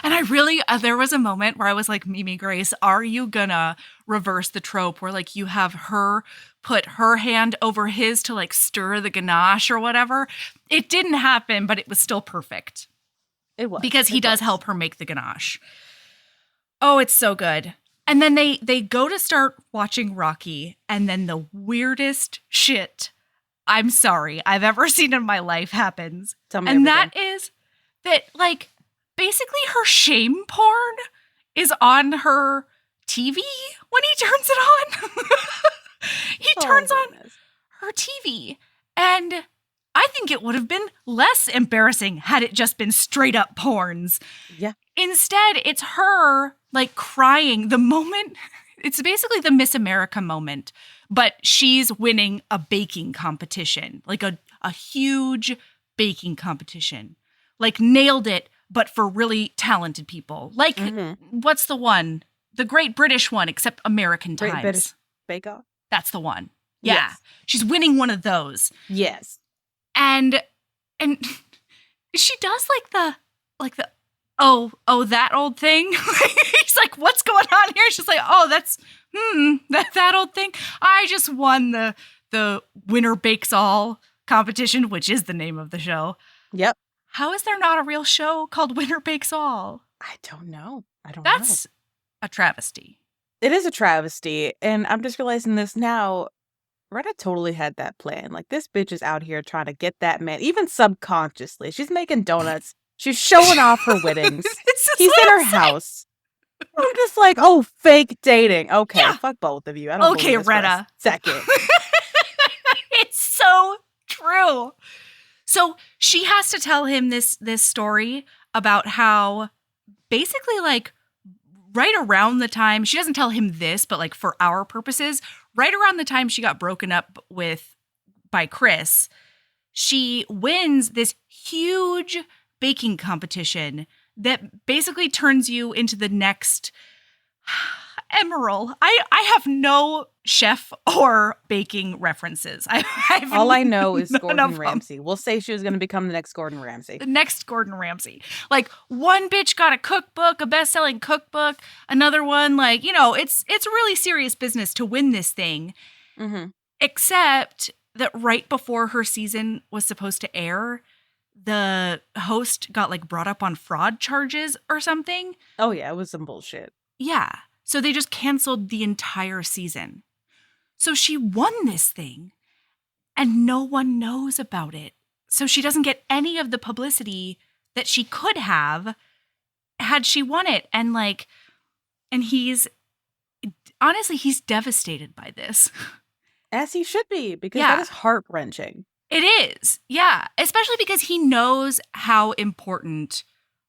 And I really, there was a moment where I was like, Mimi Grace, are you gonna reverse the trope where like you have her put her hand over his to like stir the ganache or whatever? It didn't happen, but it was still perfect. It was. Because he does help her make the ganache. Oh, it's so good. And then they go to start watching Rocky, and then the weirdest shit, I'm sorry, I've ever seen in my life happens. Tell me and everything. that is that like basically her shame porn is on her TV when he turns it on. He turns on her TV. And I think it would have been less embarrassing had it just been straight up porns. Yeah. Instead, it's her like crying the moment. It's basically the Miss America moment, but she's winning a baking competition, like a huge baking competition. Like nailed it, but for really talented people. Like, what's the one? The Great British one, except American Great Times. British Bake Off? That's the one. Yeah. Yes. She's winning one of those. Yes. And she does like the oh, that old thing. He's like, what's going on here? She's like, oh, that's that old thing. I just won the Winner Bakes All competition, which is the name of the show. Yep. How is there not a real show called Winner Bakes All? I don't know. That's a travesty. It is a travesty. And I'm just realizing this now. Retta totally had that plan. Like, this bitch is out here trying to get that man, even subconsciously. She's making donuts. She's showing off her winnings. He's in her house. I'm just like, oh, fake dating. Okay, Yeah. fuck both of you. I don't believe this for a Retta. second. It's so true. So she has to tell him this story about how basically like right around the time, she doesn't tell him this, but like for our purposes, right around the time she got broken up by Chris, she wins this huge baking competition that basically turns you into the next Emerald. I have no chef or baking references. All I know is none Gordon of them. Ramsay. We'll say she was going to become the next Gordon Ramsay. The next Gordon Ramsay. Like, one bitch got a cookbook, a best-selling cookbook. Another one, like, you know, it's really serious business to win this thing. Mm-hmm. Except that right before her season was supposed to air, the host got, like, brought up on fraud charges or something. Oh, yeah, it was some bullshit. Yeah. So they just canceled the entire season. So she won this thing, and no one knows about it. So she doesn't get any of the publicity that she could have had she won it. And he's devastated by this. As he should be, because Yeah. that is heart-wrenching. It is. Yeah. Especially because he knows how important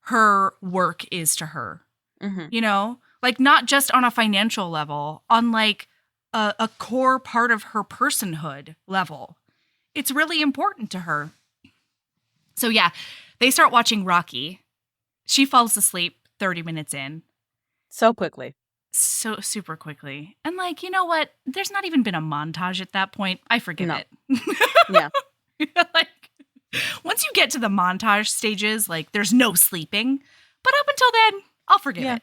her work is to her. Mm-hmm. You know? Like, not just on a financial level, on like a core part of her personhood level. It's really important to her. So yeah, they start watching Rocky. She falls asleep 30 minutes in. So quickly. So super quickly. And like, you know what? There's not even been a montage at that point. I forgive No. it. Yeah. Like, once you get to the montage stages, like, there's no sleeping. But up until then, I'll forgive it.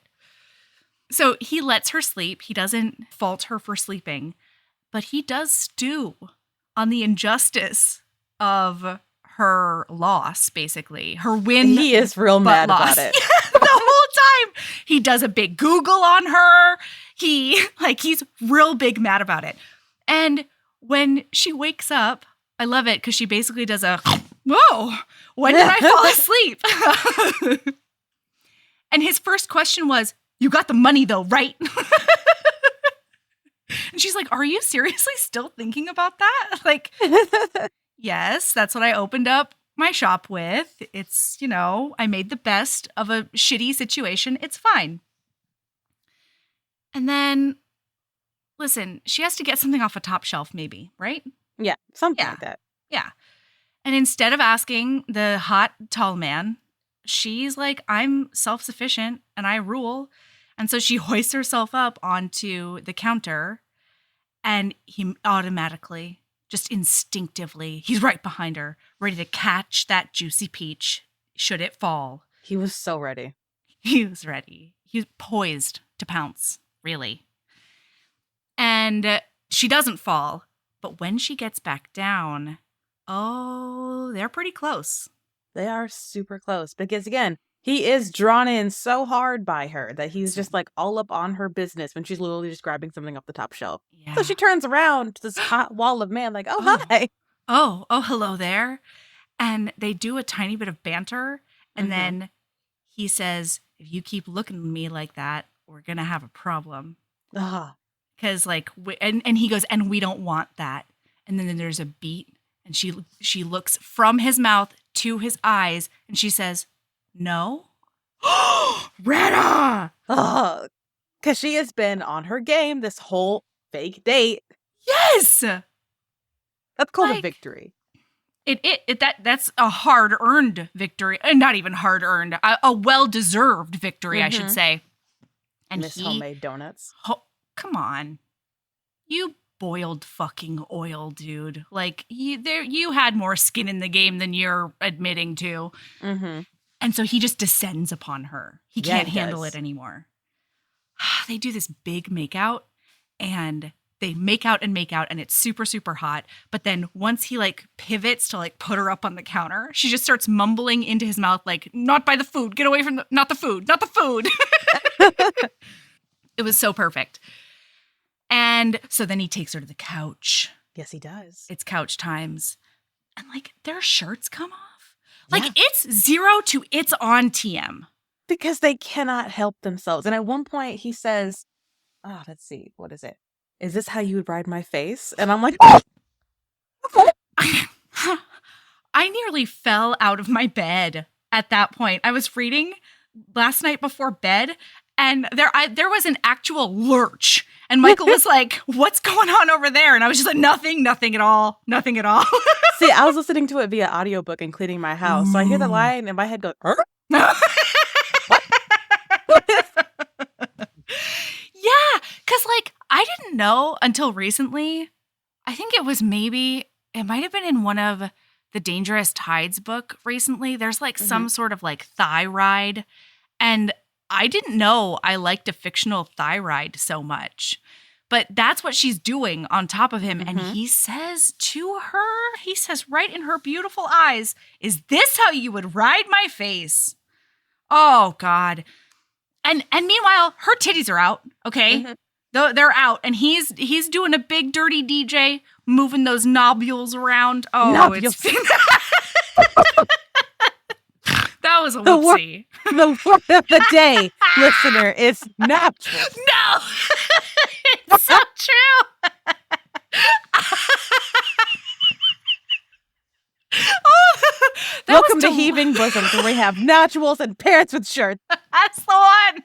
So he lets her sleep. He doesn't fault her for sleeping, but he does stew on the injustice of her loss, basically. Her win. He is real but mad loss. about it. Yeah, the whole time. He does a big Google on her. He's real big mad about it. And when she wakes up, I love it because she basically does a whoa, when did I fall asleep? And his first question was, you got the money though, right? And she's like, are you seriously still thinking about that? Like, yes, that's what I opened up my shop with. It's, I made the best of a shitty situation. It's fine. And then, listen, she has to get something off a top shelf maybe, right? Yeah, something like that. Yeah. And instead of asking the hot, tall man, she's like, I'm self-sufficient and I rule. And so she hoists herself up onto the counter and he automatically, just instinctively, he's right behind her, ready to catch that juicy peach should it fall. He was so ready. He was ready. He was poised to pounce, really. And she doesn't fall. But when she gets back down, they're pretty close. They are super close because, again, he is drawn in so hard by her that he's just like all up on her business when she's literally just grabbing something off the top shelf. Yeah. So she turns around to this hot wall of man like, hi. Oh, hello there. And they do a tiny bit of banter. And then he says, if you keep looking at me like that, we're going to have a problem. Because and he goes, and we don't want that. And then there's a beat and she looks from his mouth to his eyes and she says, no. Retta! Because she has been on her game this whole fake date. Yes! That's called a victory. That's a hard-earned victory. Not even hard-earned. A well-deserved victory, I should say. And Miss Homemade Donuts. Come on. You boiled fucking oil, dude. Like, you had more skin in the game than you're admitting to. And so he just descends upon her. He can't handle it anymore. They do this big makeout, and they make out, and it's super, super hot. But then once he, pivots to, put her up on the counter, she just starts mumbling into his mouth, not by the food. Get away from not the food. Not the food. It was so perfect. And so then he takes her to the couch. Yes, he does. It's couch times. And, their shirts come off. It's 0 to it's on TM. Because they cannot help themselves. And at one point he says, let's see, what is it? Is this how you would ride my face? And I'm like, I nearly fell out of my bed at that point. I was reading last night before bed, and there was an actual lurch. And Michael was like, what's going on over there? And I was just like, nothing at all. See, I was listening to it via audiobook and cleaning my house. So I hear the line and my head goes, what? Yeah, because I didn't know until recently. I think it might have been in one of the Dangerous Tides book recently. There's some sort of thigh ride. And I didn't know I liked a fictional thigh ride so much. But that's what she's doing on top of him. And he says to her, he says right in her beautiful eyes, is this how you would ride my face? Oh, God. And meanwhile, her titties are out, okay? They're out. And he's doing a big dirty DJ, moving those nobules around. Oh, nobules. That was a whoopsie. The word of the day, listener, is natural. No! It's so true! Welcome to Heaving Bosoms, where we have naturals and parrots with shirts. That's the one!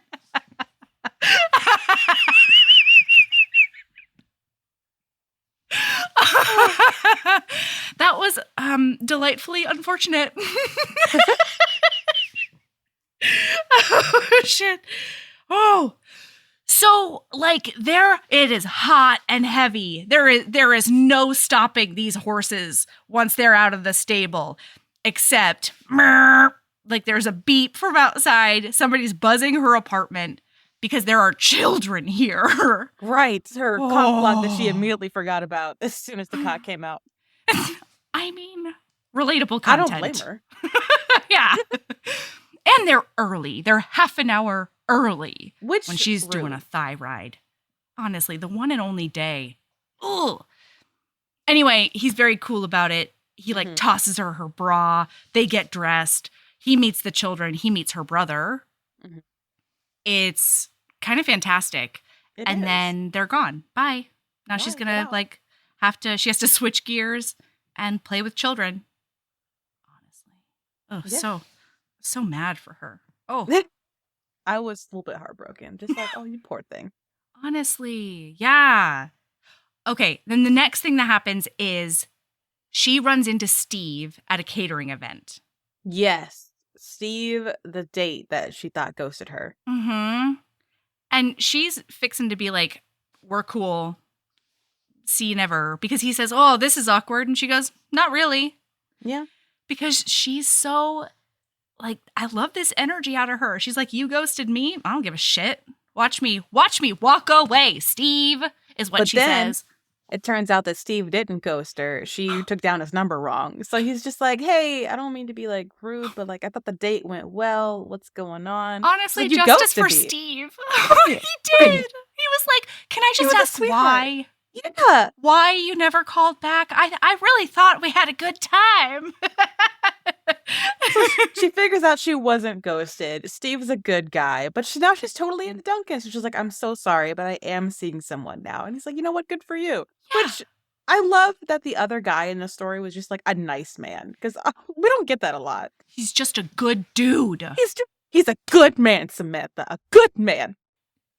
That was delightfully unfortunate. Oh, shit. Oh. So, it is hot and heavy. There is no stopping these horses once they're out of the stable. Except, there's a beep from outside. Somebody's buzzing her apartment because there are children here. Right. Her cock block that she immediately forgot about as soon as the cock came out. I mean, relatable content. I don't blame her. Yeah. And they're early. They're half an hour early when she's doing a thigh ride. Honestly, the one and only day. Ugh. Anyway, he's very cool about it. He like tosses her bra. They get dressed. He meets the children. He meets her brother. Mhm. It's kind of fantastic. And then they're gone. Bye. Now she's going to like she has to switch gears and play with children. Honestly. Oh, so mad for her. Oh. I was a little bit heartbroken. Just like, oh, you poor thing. Honestly. Yeah. Okay. Then the next thing that happens is she runs into Steve at a catering event. Yes. Steve, the date that she thought ghosted her. Mm-hmm. And she's fixing to be like, we're cool. See you never. Because he says, oh, this is awkward. And she goes, not really. Yeah. Because she's so, like, I love this energy out of her. She's like, you ghosted me? I don't give a shit. Watch me walk away, Steve, is what she says. It turns out that Steve didn't ghost her. She took down his number wrong. So he's just like, hey, I don't mean to be like rude, but like I thought the date went well. What's going on? Honestly, like, justice for Steve. He did. He was like, can I just ask why? Yeah. Why you never called back? I really thought we had a good time. So she figures out she wasn't ghosted. Steve's a good guy, but now she's totally into Duncan. So she's like, I'm so sorry, but I am seeing someone now. And he's like, you know what? Good for you. Yeah. Which I love that the other guy in the story was just like a nice man, because we don't get that a lot. He's just a good dude. He's a good man, Samantha. A good man.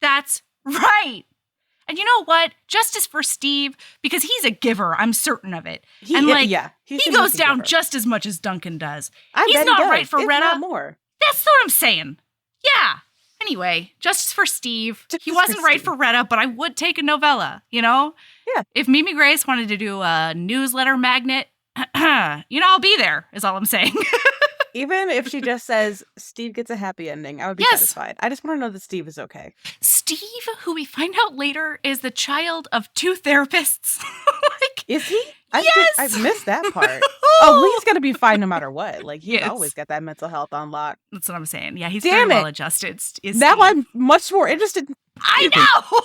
That's right. And you know what? Justice for Steve, because he's a giver. I'm certain of it. He goes down just as much as Duncan does. He's not right for Retta. Not more. That's what I'm saying. Yeah. Anyway, justice for Steve. He wasn't right for Retta, but I would take a novella, you know? Yeah. If Mimi Grace wanted to do a newsletter magnet, I'll be there, is all I'm saying. Even if she just says, Steve gets a happy ending, I would be satisfied. I just want to know that Steve is okay. Steve, who we find out later, is the child of 2 therapists. Is he? Yes! I missed that part. Oh, he's going to be fine no matter what. Like, he's always got that mental health on lock. That's what I'm saying. Yeah, he's very well adjusted. Now I'm much more interested. I know!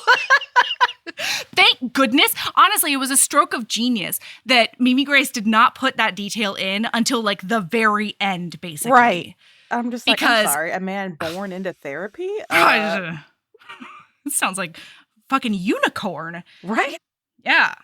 Thank goodness. Honestly, it was a stroke of genius that Mimi Grace did not put that detail in until like the very end, basically. Right. I'm just like, I'm sorry, a man born into therapy? It sounds like fucking unicorn. Right? Yeah.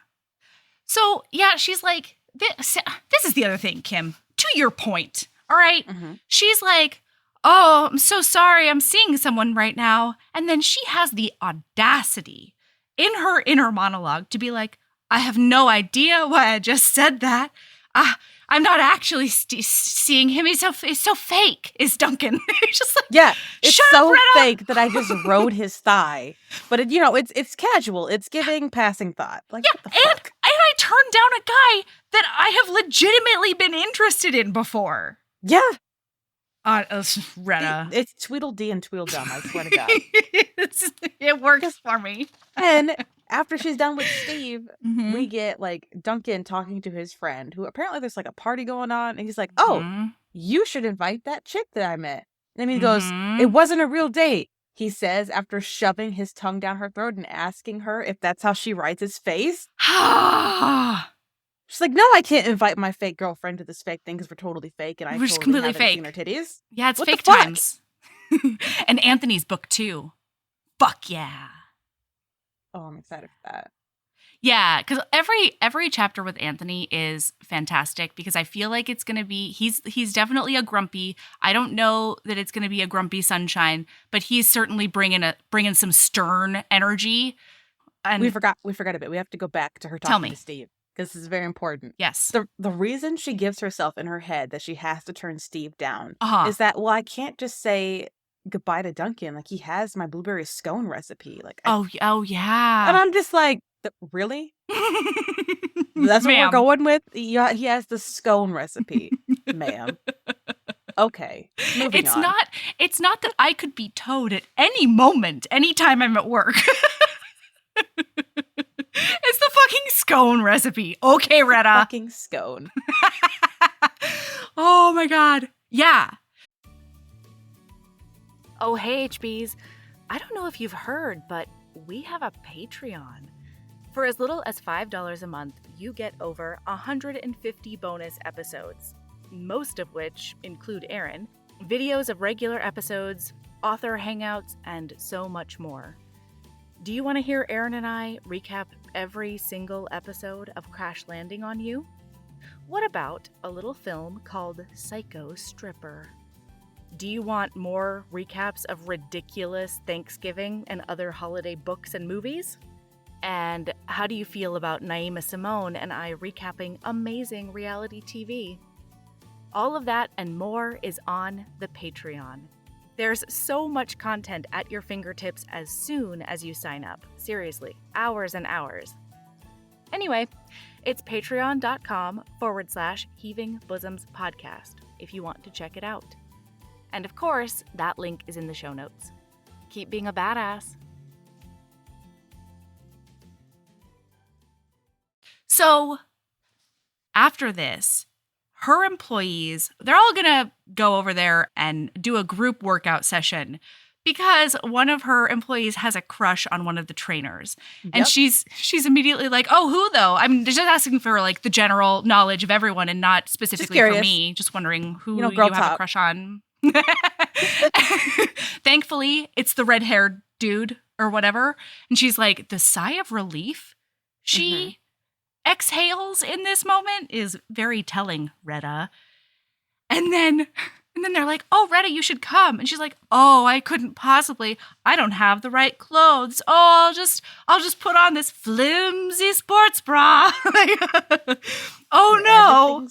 So, yeah, she's like, this is the other thing, Kim. To your point, all right? Mm-hmm. She's like, oh, I'm so sorry, I'm seeing someone right now. And then she has the audacity in her inner monologue to be like, I have no idea why I just said that. I'm not actually seeing him. He's so fake, is Duncan. He's just like, yeah, it's shut so up, fake that I just rode his thigh. But it's casual. It's giving passing thought. Like, yeah, what the fuck? And I turned down a guy that I have legitimately been interested in before. Yeah. Retta. It's Tweedledee and Tweedledum, I swear to God. It works for me. And after she's done with Steve, we get like Duncan talking to his friend, who apparently there's like a party going on, and he's like, oh, you should invite that chick that I met. And then he goes, it wasn't a real date, he says, after shoving his tongue down her throat and asking her if that's how she writes his face. She's like, no, I can't invite my fake girlfriend to this fake thing because we're totally fake, and I totally completely haven't fake. seen her titties. Yeah, it's fake times. And Anthony's book too. Fuck yeah. Oh, I'm excited for that. Yeah, because every chapter with Anthony is fantastic because I feel like it's gonna be he's definitely a grumpy. I don't know that it's gonna be a grumpy sunshine, but he's certainly bringing some stern energy. And we forgot a bit. We have to go back to her talking to Steve because this is very important. Yes, the reason she gives herself in her head that she has to turn Steve down is that, well, I can't just say goodbye to Duncan. Like, he has my blueberry scone recipe. Like, oh yeah, and I'm just like, really? That's what we're going with? Yeah, he has the scone recipe, ma'am. Okay, moving on. It's not that I could be towed at any moment, anytime I'm at work. It's the fucking scone recipe. Okay, Retta. Fucking scone. Oh my God. Yeah. Oh, hey, HBs. I don't know if you've heard, but we have a Patreon. For as little as $5 a month, you get over 150 bonus episodes, most of which include Aaron, videos of regular episodes, author hangouts, and so much more. Do you want to hear Aaron and I recap every single episode of Crash Landing on You? What about a little film called Psycho Stripper? Do you want more recaps of ridiculous Thanksgiving and other holiday books and movies? And how do you feel about Naima Simone and I recapping amazing reality TV? All of that and more is on the Patreon. There's so much content at your fingertips as soon as you sign up. Seriously, hours and hours. Anyway, it's patreon.com/Heaving Bosoms Podcast if you want to check it out. And of course, that link is in the show notes. Keep being a badass. So, after this, her employees, they're all gonna go over there and do a group workout session because one of her employees has a crush on one of the trainers. Yep. And she's immediately like, oh, who though? I'm just asking for like the general knowledge of everyone and not specifically for me. Just wondering who you have a crush on. Thankfully, it's the red-haired dude or whatever. And she's like, the sigh of relief she exhales in this moment is very telling, Retta. And then they're like, oh, Retta, you should come. And she's like, oh, I couldn't possibly. I don't have the right clothes. Oh, I'll just put on this flimsy sports bra. Oh, no.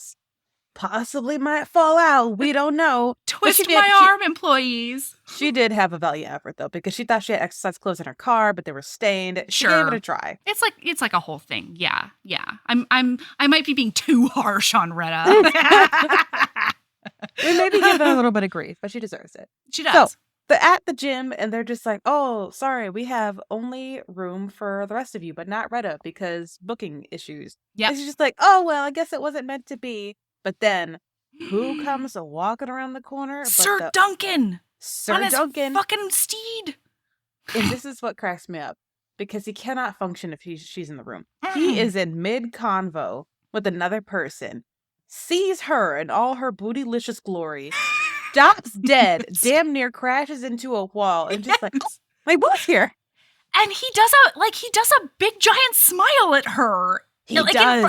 Possibly might fall out. We don't know. Twist my arm, employees. She did have a valiant effort though, because she thought she had exercise clothes in her car, but they were stained. She gave it a try. It's like a whole thing. Yeah. I might be being too harsh on Retta. We maybe give her a little bit of grief, but she deserves it. She does. So they're at the gym and they're just like, oh, sorry, we have only room for the rest of you, but not Retta because booking issues. Yeah. She's just like, oh well, I guess it wasn't meant to be. But then, who comes walking around the corner? Sir Duncan! Sir Duncan. Fucking steed! And this is what cracks me up. Because he cannot function if she's in the room. He is in mid-convo with another person. Sees her in all her bootylicious glory. Stops dead. Damn near crashes into a wall. And just like what's here? And he does a big giant smile at her. He does.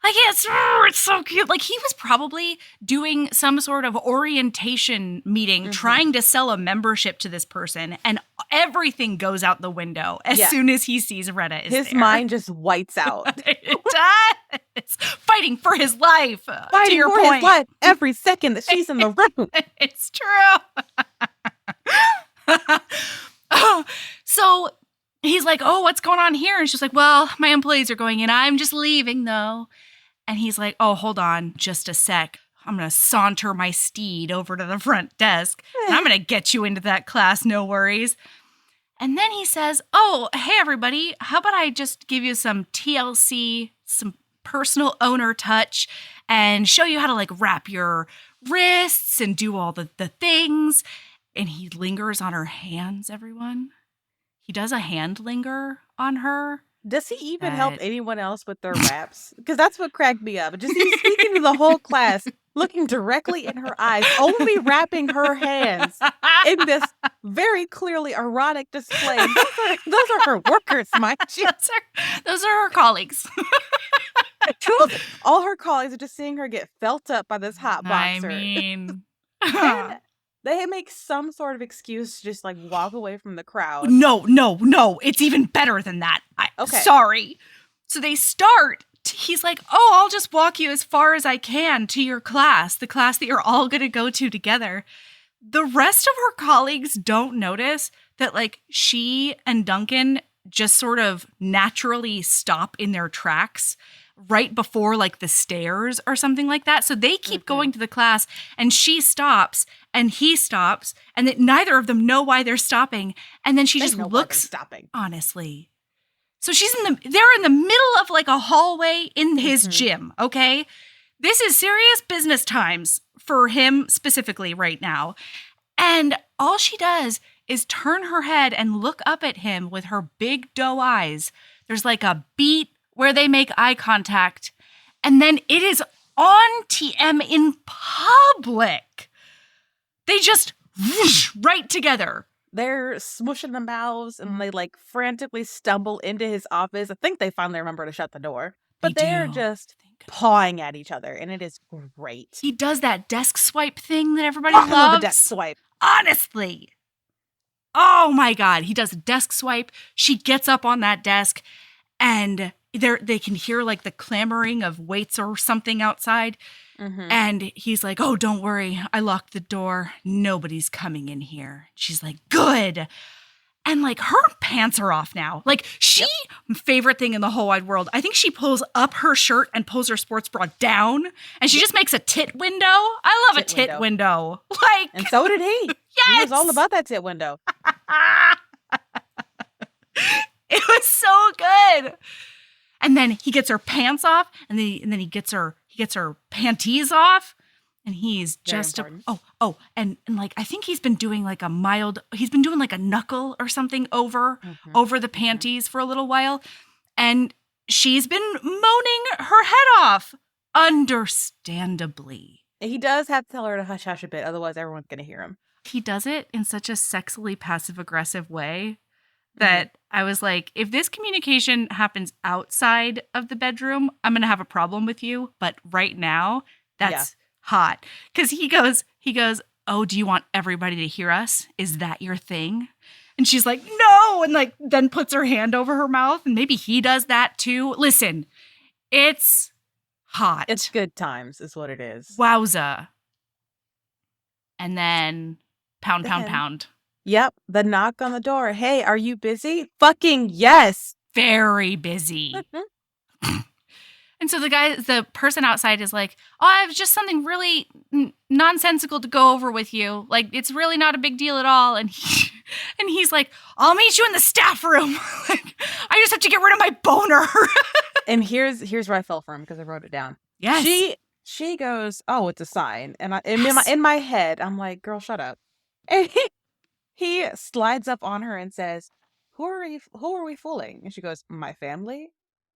Like, it's so cute. Like, he was probably doing some sort of orientation meeting, trying to sell a membership to this person, and everything goes out the window as soon as he sees Retta is there. His mind just whites out. It does. Fighting for his life. Fighting for his life every second that she's in the room. It's true. So he's like, oh, what's going on here? And she's like, well, my employees are going in. I'm just leaving, though. And he's like, oh, hold on just a sec. I'm going to saunter my steed over to the front desk. And I'm going to get you into that class, no worries. And then he says, oh, hey, everybody, how about I just give you some TLC, some personal owner touch, and show you how to, like, wrap your wrists and do all the things. And he lingers on her hands, everyone. He does a hand linger on her. Does he even help anyone else with their wraps? Because that's what cracked me up. Just he's speaking to the whole class, looking directly in her eyes, only wrapping her hands in this very clearly erotic display. Those are her workers, mind you. Those are her colleagues. All her colleagues are just seeing her get felt up by this hot boxer. I mean... They make some sort of excuse to just like walk away from the crowd. No. It's even better than that. Okay. Sorry. So they start. He's like, oh, I'll just walk you as far as I can to your class, the class that you're all going to go to together. The rest of her colleagues don't notice that like she and Duncan just sort of naturally stop in their tracks right before like the stairs or something like that. So they keep going to the class and she stops and he stops and that neither of them know why they're stopping. And then she just looks stopping. Honestly. So they're in the middle of like a hallway in his gym. Okay. This is serious business times for him specifically right now. And all she does is turn her head and look up at him with her big doe eyes There's like a beat where they make eye contact. And then it is on TM in public. They just whoosh right together. They're smushing the mouths and they like frantically stumble into his office. I think they finally remember to shut the door. But they're just pawing at each other, and it is great. He does that desk swipe thing that everybody loves. I love the desk swipe. Honestly. Oh my God. He does a desk swipe. She gets up on that desk, and they can hear like the clamoring of weights or something outside. Mm-hmm. And he's like, oh, don't worry. I locked the door. Nobody's coming in here. She's like, good. And like her pants are off now. Like favorite thing in the whole wide world. I think she pulls up her shirt and pulls her sports bra down. And she just makes a tit window. I love a tit window. Like, and so did he. Yes. He was all about that tit window. It was so good. And then he gets her pants off, and then he gets her panties off, and he's just and like I think he's been doing like a knuckle or something over the panties for a little while, and she's been moaning her head off, understandably. He does have to tell her to hush hush a bit, otherwise everyone's gonna hear him. He does it in such a sexily passive aggressive way that I was like, if this communication happens outside of the bedroom, I'm going to have a problem with you. But right now, that's hot. Because he goes, oh, do you want everybody to hear us? Is that your thing? And she's like, no. And like, then puts her hand over her mouth. And maybe he does that too. Listen, it's hot. It's good times is what it is. Wowza. And then pound. Yep, the knock on the door. Hey, are you busy? Fucking yes. Very busy. And so the person outside is like, oh, I have just something really nonsensical to go over with you. Like, it's really not a big deal at all. And he's like, I'll meet you in the staff room. Like, I just have to get rid of my boner. And here's where I fell for him because I wrote it down. Yes. She goes, oh, it's a sign. And in my head, I'm like, girl, shut up. And he slides up on her and says, who are we fooling? And she goes, my family?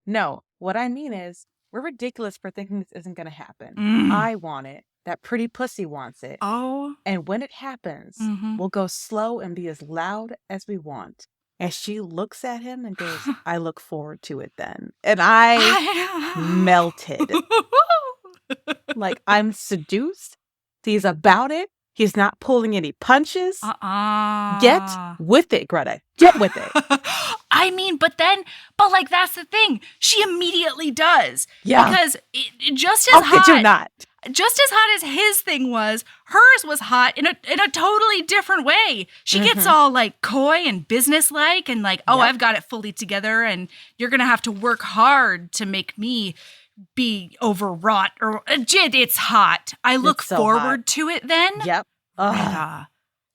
No, what I mean is, we're ridiculous for thinking this isn't going to happen. I want it. That pretty pussy wants it. Oh. And when it happens, we'll go slow and be as loud as we want. And she looks at him and goes, I look forward to it then. And I melted. Like, I'm seduced. He's about it. He's not pulling any punches. Get with it, Greta. Get with it. I mean, but like, that's the thing. She immediately does. Yeah. Because just as hot. Could you not? Just as hot as his thing was, hers was hot in a totally different way. She gets all like coy and businesslike and like, oh, I've got it fully together and you're going to have to work hard to make me be overwrought or it's hot. I look forward to it then. Yep.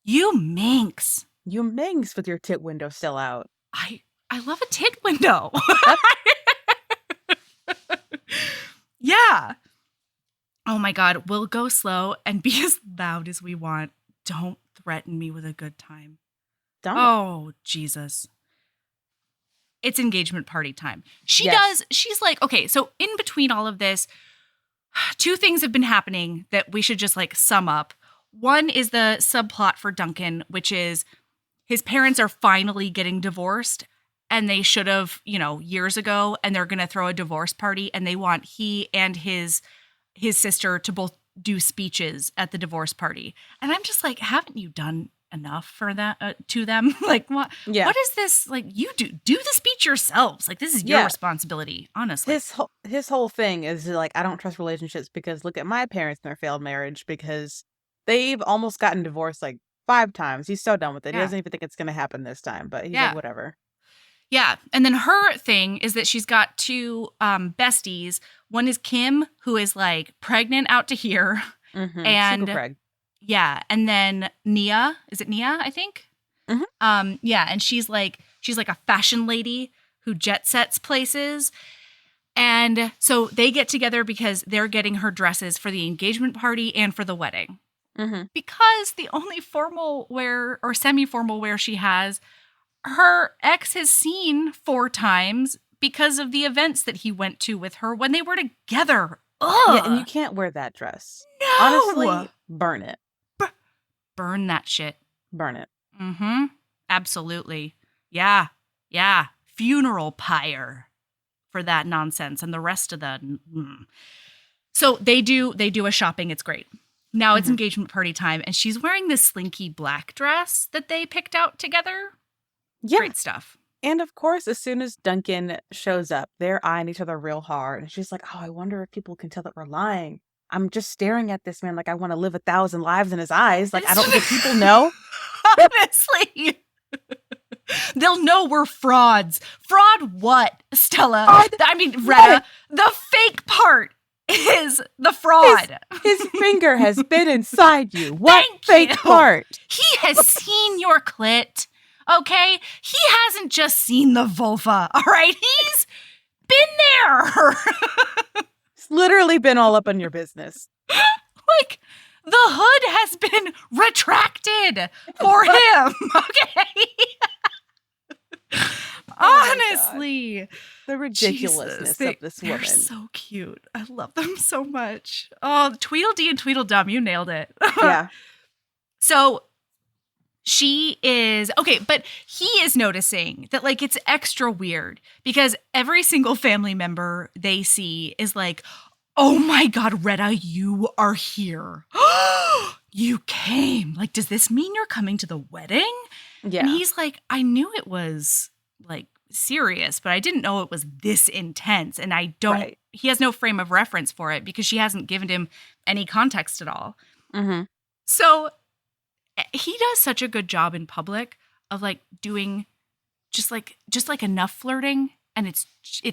You minx. You minx with your tit window still out. I love a tit window. Yeah. Oh my God. We'll go slow and be as loud as we want. Don't threaten me with a good time. Don't. Oh, Jesus. It's engagement party time. She's like, okay, so in between all of this, two things have been happening that we should just like sum up. One is the subplot for Duncan, which is his parents are finally getting divorced and they should have, years ago, and they're going to throw a divorce party and they want he and his sister to both do speeches at the divorce party. And I'm just like, haven't you done enough for that to them? Like, what is this? Like, you do the speech yourselves. Like, this is your responsibility, honestly. His whole thing is like, I don't trust relationships because look at my parents and their failed marriage because they've almost gotten divorced like 5 times. He's so done with it. He doesn't even think it's going to happen this time, but he's like, whatever. Yeah. And then her thing is that she's got 2 besties. One is Kim, who is like pregnant out to here. And super preg. Yeah, and then Nia, is it Nia, I think? And she's like a fashion lady who jet sets places. And so they get together because they're getting her dresses for the engagement party and for the wedding. Because the only formal wear or semi-formal wear she has, her ex has seen 4 times because of the events that he went to with her when they were together. Ugh. Yeah, and you can't wear that dress. No! Honestly, burn it. Burn that shit. Burn it. Mm-hmm. Absolutely. Yeah. Yeah. Funeral pyre for that nonsense and the rest of the... So they do a shopping. It's great. Now it's engagement party time, and she's wearing this slinky black dress that they picked out together. Yeah. Great stuff. And of course, as soon as Duncan shows up, they're eyeing each other real hard. And she's like, oh, I wonder if people can tell that we're lying. I'm just staring at this man like I want to live 1,000 lives in his eyes. Like, I don't think people know. Honestly. They'll know we're frauds. Fraud what, Stella? I mean, Retta. The fake part is the fraud. His finger has been inside you. What fake part? He has seen your clit, okay? He hasn't just seen the vulva, all right? He's been there. It's literally been all up in your business. Like, the hood has been retracted for him, okay? Honestly. The ridiculousness of this woman. They're so cute. I love them so much. Oh, Tweedledee and Tweedledum, you nailed it. Yeah. So she is, okay, but he is noticing that, like, it's extra weird because every single family member they see is like, oh my God, Retta, you are here. You came. Like, does this mean you're coming to the wedding? Yeah. And he's like, I knew it was, like, serious, but I didn't know it was this intense. And I don't, he has no frame of reference for it because she hasn't given him any context at all. Mm-hmm. So he does such a good job in public of, like, doing just like enough flirting, and it's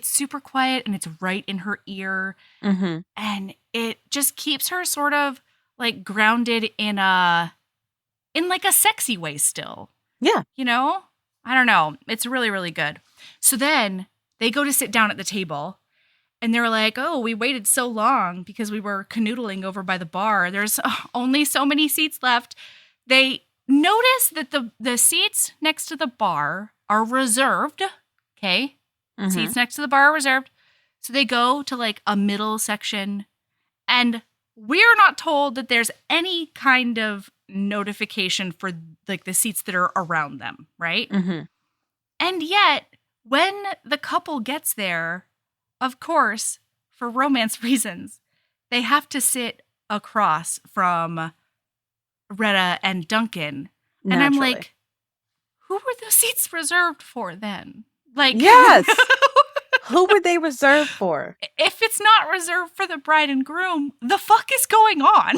super quiet and it's right in her ear. Mm-hmm. And it just keeps her sort of, like, grounded in like a sexy way still. Yeah. You know? I don't know. It's really, really good. So then they go to sit down at the table, and they're like, oh, we waited so long because we were canoodling over by the bar. There's only so many seats left. They notice that the seats next to the bar are reserved. Okay? Mm-hmm. Seats next to the bar are reserved. So they go to, like, a middle section, and we're not told that there's any kind of notification for, like, the seats that are around them, right? Mm-hmm. And yet, when the couple gets there, of course, for romance reasons, they have to sit across from Retta and Duncan. Naturally. And I'm like, who were the seats reserved for then? Like, yes. Who were they reserved for? If it's not reserved for the bride and groom, the fuck is going on?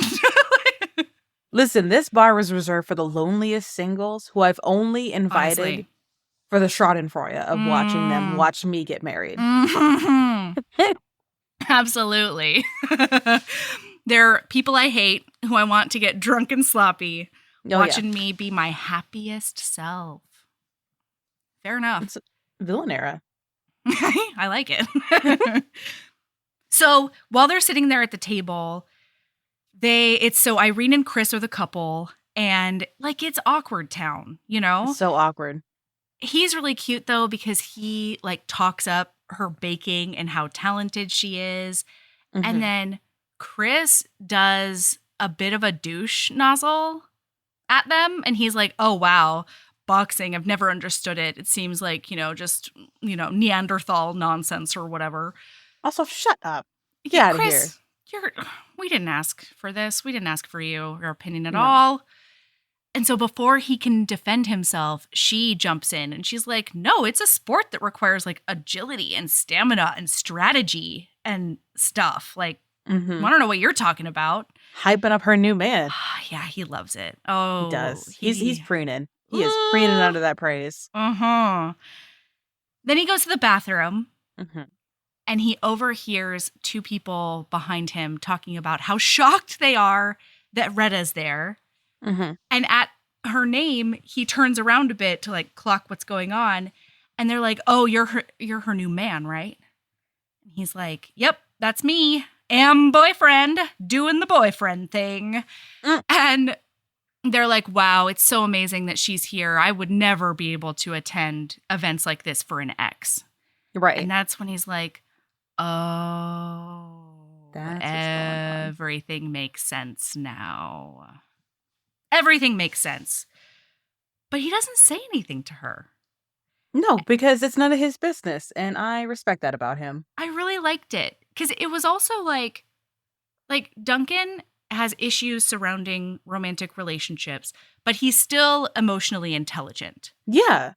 Listen, this bar was reserved for the loneliest singles who I've only invited Honestly. for the schadenfreude of watching them watch me get married. Mm-hmm. Absolutely. They're people I hate who I want to get drunk and sloppy, watching me be my happiest self. Fair enough. It's villain era. I like it. So while they're sitting there at the table, so Irene and Chris are the couple, and, like, it's awkward town, you know? It's so awkward. He's really cute though because he, like, talks up her baking and how talented she is. Mm-hmm. And then Chris does a bit of a douche nozzle at them, and he's like, "Oh wow, boxing, I've never understood it. It seems like, just, Neanderthal nonsense or whatever." Also, shut up. Get out of here. We didn't ask for this. We didn't ask for your opinion at all. And so before he can defend himself, she jumps in and she's like, no, it's a sport that requires, like, agility and stamina and strategy and stuff. Like, I don't know what you're talking about. Hyping up her new man. Yeah, he loves it. Oh, he does. He's preening. He is preening under that praise. Uh-huh. Then he goes to the bathroom. Mm-hmm. And he overhears two people behind him talking about how shocked they are that Retta's there. Mm-hmm. And at her name, he turns around a bit to, like, clock what's going on. And they're like, oh, you're her new man, right? And he's like, yep, that's me. Am boyfriend, doing the boyfriend thing. And they're like, wow, it's so amazing that she's here. I would never be able to attend events like this for an ex. Right. And that's when he's like, oh, That's what's going on. everything makes sense now. Everything makes sense. But he doesn't say anything to her. No, because it's none of his business, and I respect that about him. I really liked it because it was also like Duncan has issues surrounding romantic relationships, but he's still emotionally intelligent. Yeah.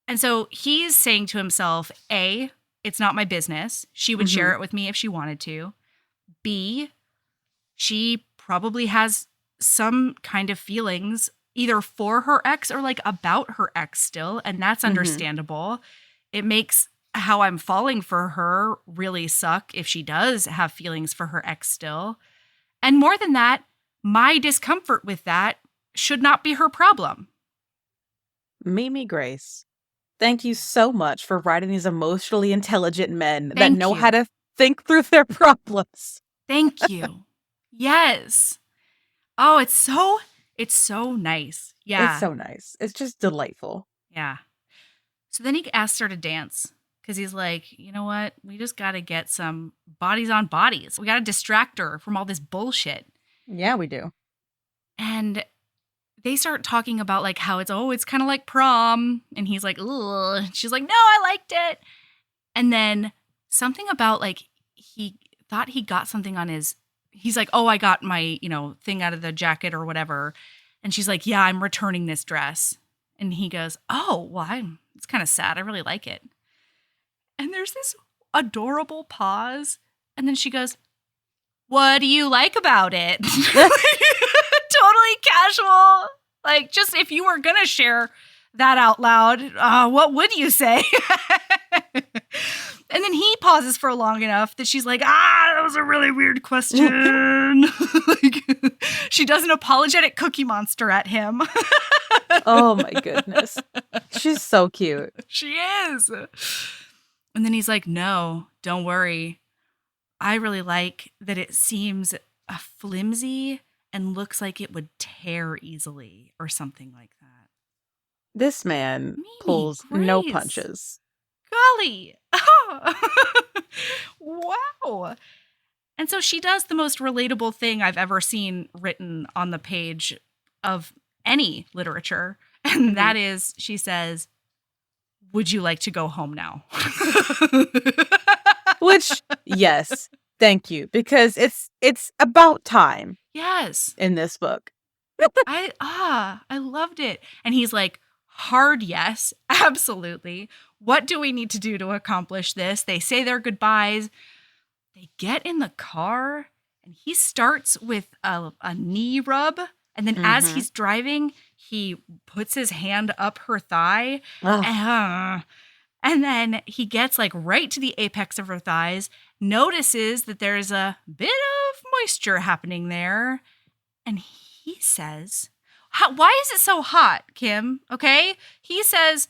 And so he's saying to himself, A, it's not my business. She would share it with me if she wanted to. B, she probably has some kind of feelings either for her ex or like about her ex still, and that's understandable. It makes how I'm falling for her really suck if she does have feelings for her ex still. And more than that, my discomfort with that should not be her problem. Mimi Grace, thank you so much for writing these emotionally intelligent men that Thank know you. how to think through their problems. Thank you. Yes. Oh, it's so nice. Yeah. It's so nice. It's just delightful. Yeah. So then he asks her to dance because he's like, you know what? We just got to get some bodies on bodies. We got to distract her from all this bullshit. Yeah, we do. And they start talking about like how it's kind of like prom. And he's like, ugh. She's like, no, I liked it. And then something about like he thought he got something on his, he's like, oh, I got my, thing out of the jacket or whatever. And she's like, yeah, I'm returning this dress. And he goes, oh, well, it's kind of sad. I really like it. And there's this adorable pause. And then she goes, what do you like about it? Totally casual. Like, just if you were going to share that out loud, what would you say? And then he pauses for long enough that she's like, that was a really weird question. Like, she does an apologetic Cookie Monster at him. Oh my goodness. She's so cute. She is. And then he's like, no, don't worry. I really like that it seems flimsy and looks like it would tear easily or something like that. This man Mimi pulls no Grace. punches. Golly. Wow. And so she does the most relatable thing I've ever seen written on the page of any literature. And that is, she says, would you like to go home now? Which, yes, thank you. Because it's about time. Yes. In this book. I loved it. And he's like, hard yes, absolutely. What do we need to do to accomplish this? They say their goodbyes. They get in the car and he starts with a knee rub. And then as he's driving, he puts his hand up her thigh. And then he gets like right to the apex of her thighs, notices that there's a bit of moisture happening there. And he says, why is it so hot, Kim? Okay. He says,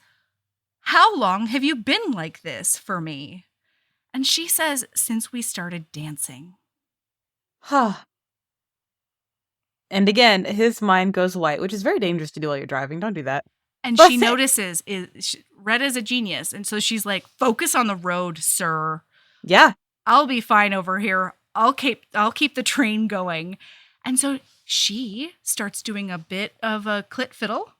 how long have you been like this for me? And she says, since we started dancing. And again, his mind goes white, which is very dangerous to do while you're driving. Don't do that. And she notices, Retta's a genius. And so she's like, focus on the road, sir. Yeah. I'll be fine over here. I'll keep the train going. And so she starts doing a bit of a clit fiddle.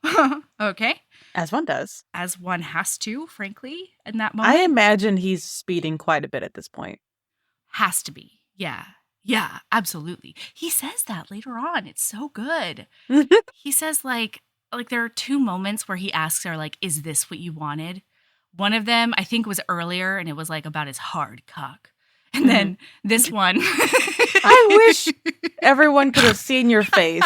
Okay. As one does. As one has to, frankly, in that moment. I imagine he's speeding quite a bit at this point. Has to be. Yeah. Yeah, absolutely. He says that later on. It's so good. He says like there are two moments where he asks her like, is this what you wanted? One of them I think was earlier and it was like about his hard cock. And then this one. I wish everyone could have seen your face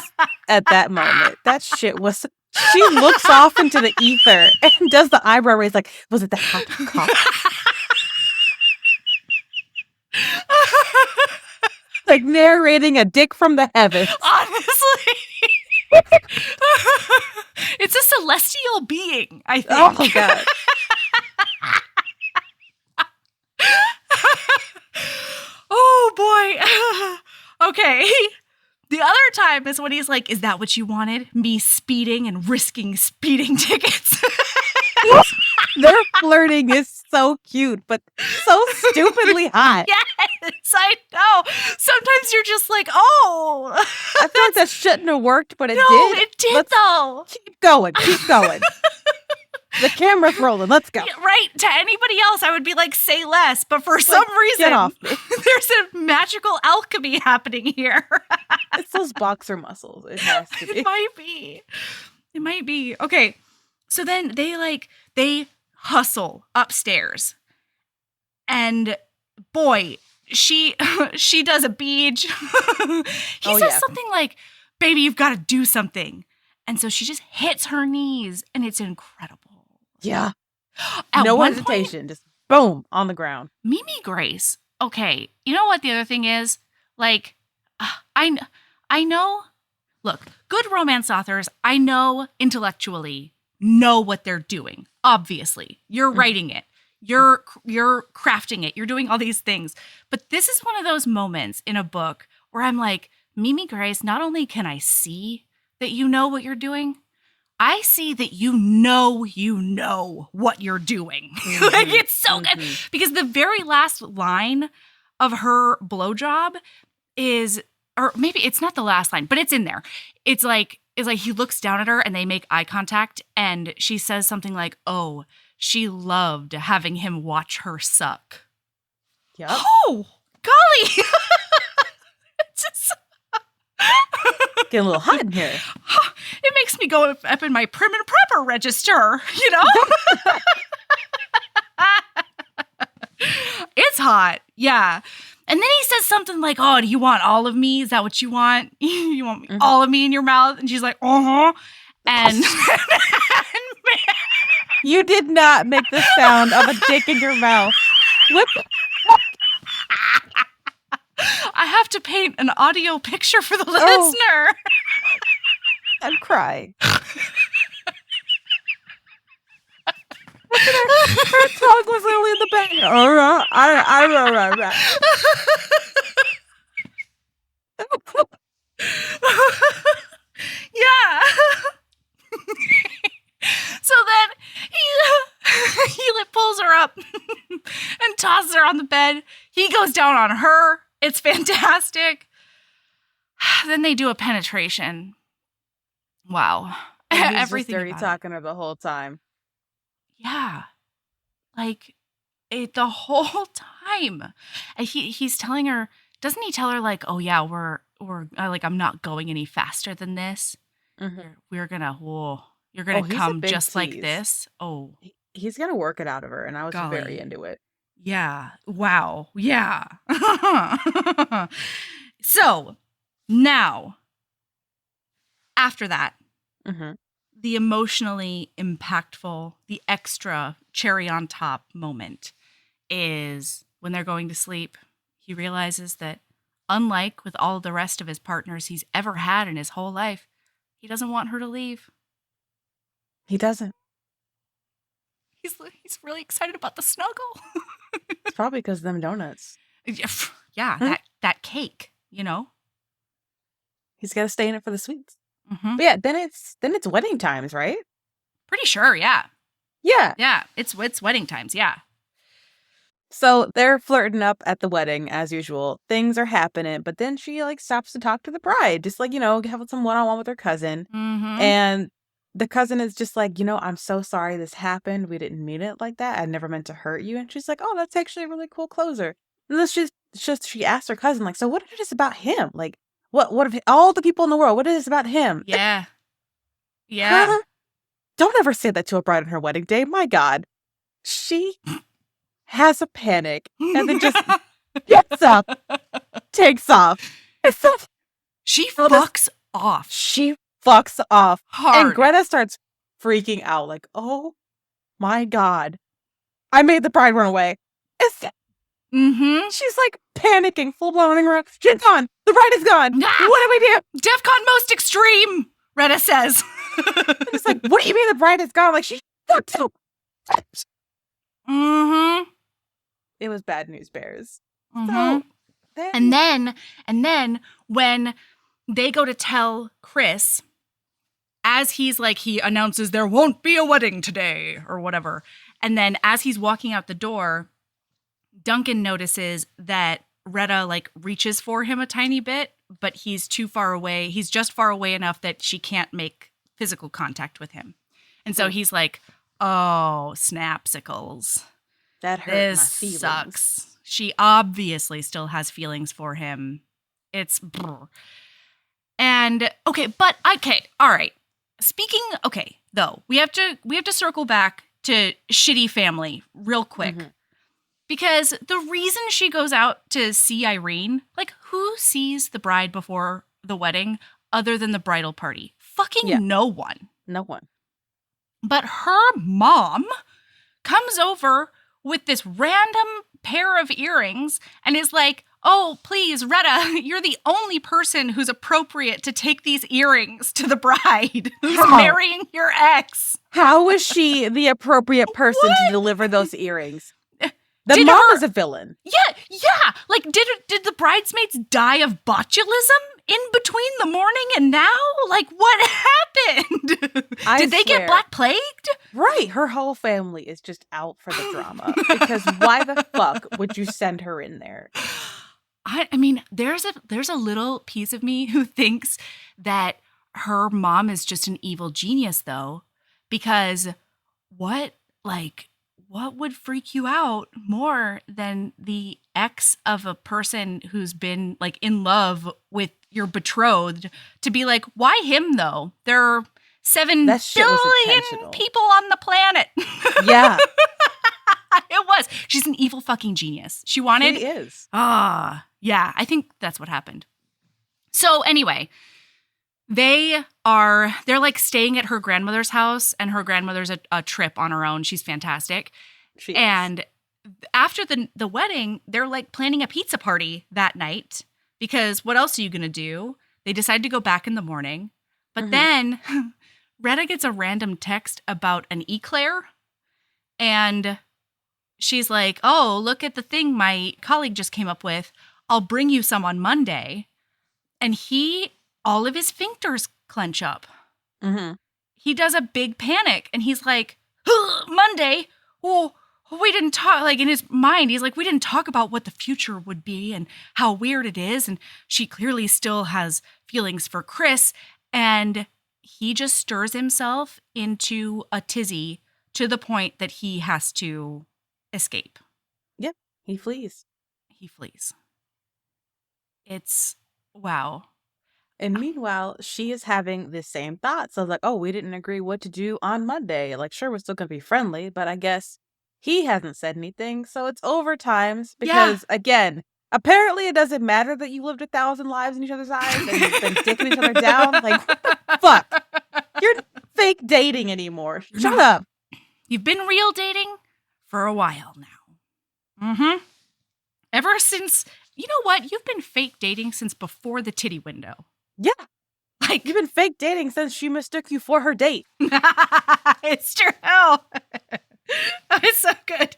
at that moment. That shit was... She looks off into the ether and does the eyebrow raise like, was it the hot cock? Like narrating a dick from the heavens. Honestly. It's a celestial being, I think. Oh, God. Oh, boy. Okay. The other time is when he's like, is that what you wanted? Me speeding and risking speeding tickets. Their flirting is so cute, but so stupidly hot. Yes, I know. Sometimes you're just like, oh. I feel like that shouldn't have worked, but it No, did. it did Let's though. keep going. The camera's rolling. Let's go. Yeah, right. To anybody else, I would be like, say less. But for some reason, get off me. There's a magical alchemy happening here. It's those boxer muscles. It has to be. It might be. It might be. Okay. So then they hustle upstairs. And boy, she does a beach. He says something like, baby, you've got to do something. And so she just hits her knees, and it's incredible. Yeah. At no one hesitation. Point, just boom, on the ground. Mimi Grace. Okay. You know what the other thing is? Like, I know, look, good romance authors, I know intellectually know what they're doing. Obviously. You're writing it. You're crafting it. You're doing all these things. But this is one of those moments in a book where I'm like, Mimi Grace, not only can I see that you know what you're doing, I see that you know what you're doing. Like, it's so good. Because the very last line of her blowjob is, or maybe it's not the last line, but it's in there. It's like he looks down at her and they make eye contact, and she says something like, oh, she loved having him watch her suck. Yep. Oh, golly. It's just... Getting a little hot in here. It makes me go up in my prim and proper register, you know? It's hot. Yeah. And then he says something like, oh, do you want all of me? Is that what you want? You want all of me in your mouth? And she's like, uh-huh. And you did not make the sound of a dick in your mouth. What? I have to paint an audio picture for the listener. I'm crying. Her tongue was literally in the bag. Yeah. So then he pulls her up and tosses her on the bed. He goes down on her. It's fantastic. Then they do a penetration. Wow. And he's Everything just dirty about talking her the whole time. Yeah. Like, the whole time. And he's telling her, doesn't he tell her, like, oh yeah, we're like, I'm not going any faster than this. We're gonna, you're gonna come just tease. Like this. Oh. He's gonna work it out of her, and I was very into it. Yeah. Wow. Yeah. So, now, after that, the emotionally impactful, the extra cherry on top moment is when they're going to sleep. He realizes that, unlike with all the rest of his partners he's ever had in his whole life, he doesn't want her to leave. He doesn't. He's really excited about the snuggle. It's probably because of them donuts. Yeah, that cake, you know? He's got to stay in it for the sweets. But yeah, then it's wedding times, right? Pretty sure, yeah. Yeah. Yeah, it's wedding times, yeah. So they're flirting up at the wedding as usual. Things are happening, but then she like stops to talk to the bride, just like, have some one-on-one with her cousin. And the cousin is just like, I'm so sorry this happened. We didn't mean it like that. I never meant to hurt you. And she's like, oh, that's actually a really cool closer. And this just she asked her cousin, like, so what is this about him? Like, what of all the people in the world? What is this about him? Yeah. Yeah. Huh? Don't ever say that to a bride on her wedding day. My God. She has a panic and then just gets up, takes off. She fucks off. She fucks off. Hard. And Greta starts freaking out like, oh my God. I made the bride run away. She's like panicking, full blown running around. She's gone. The bride is gone. What do we do? DEFCON most extreme, Retta says. It's like, what do you mean the bride is gone? Like, she fucked up. It was bad news bears. So and then when they go to tell Chris as he's like, he announces there won't be a wedding today or whatever. And then as he's walking out the door, Duncan notices that Retta like reaches for him a tiny bit, but he's too far away. He's just far away enough that she can't make physical contact with him. And so he's like, oh, snapsicles. That hurt This my feelings. sucks. She obviously still has feelings for him. It's brr. And okay, all right. Speaking, okay, though, we have to circle back to shitty family real quick. Mm-hmm. Because the reason she goes out to see Irene, like, who sees the bride before the wedding other than the bridal party? Fucking no one. No one. But her mom comes over with this random pair of earrings and is like, oh, please, Retta, you're the only person who's appropriate to take these earrings to the bride who's marrying your ex. How is she the appropriate person to deliver those earrings? The mom is a villain. Yeah. Like, did the bridesmaids die of botulism in between the morning and now? Like, what happened? Did they get black plagued? Right. Her whole family is just out for the drama. Because why the fuck would you send her in there? I mean, there's a little piece of me who thinks that her mom is just an evil genius, though, because what would freak you out more than the ex of a person who's been like in love with your betrothed to be like, why him though? There are 7 billion people on the planet. Yeah. It was. She's an evil fucking genius. She wanted. She is. Yeah, I think that's what happened. So anyway, they're like staying at her grandmother's house, and her grandmother's a trip on her own. She's fantastic. She is. And after the wedding, they're like planning a pizza party that night because what else are you going to do? They decide to go back in the morning. But then Retta gets a random text about an eclair, and she's like, oh, look at the thing my colleague just came up with. I'll bring you some on Monday. And all of his sphincters clench up. Mm-hmm. He does a big panic, and he's like, Monday? Oh, we didn't talk, like in his mind, he's like, we didn't talk about what the future would be and how weird it is. And she clearly still has feelings for Chris. And he just stirs himself into a tizzy to the point that he has to escape. Yep, he flees. It's, wow. And meanwhile, she is having the same thoughts. So like, oh, we didn't agree what to do on Monday. Like, sure, we're still going to be friendly, but I guess he hasn't said anything. So it's overtimes because, again, apparently it doesn't matter that you lived 1,000 lives in each other's eyes and you've been dicking each other down. Like, what the fuck? You're fake dating anymore. Shut up. You've been real dating for a while now. Mm-hmm. Ever since, you know what? You've been fake dating since before the titty window. Yeah. Like, you've been fake dating since she mistook you for her date. It's true. It's so good.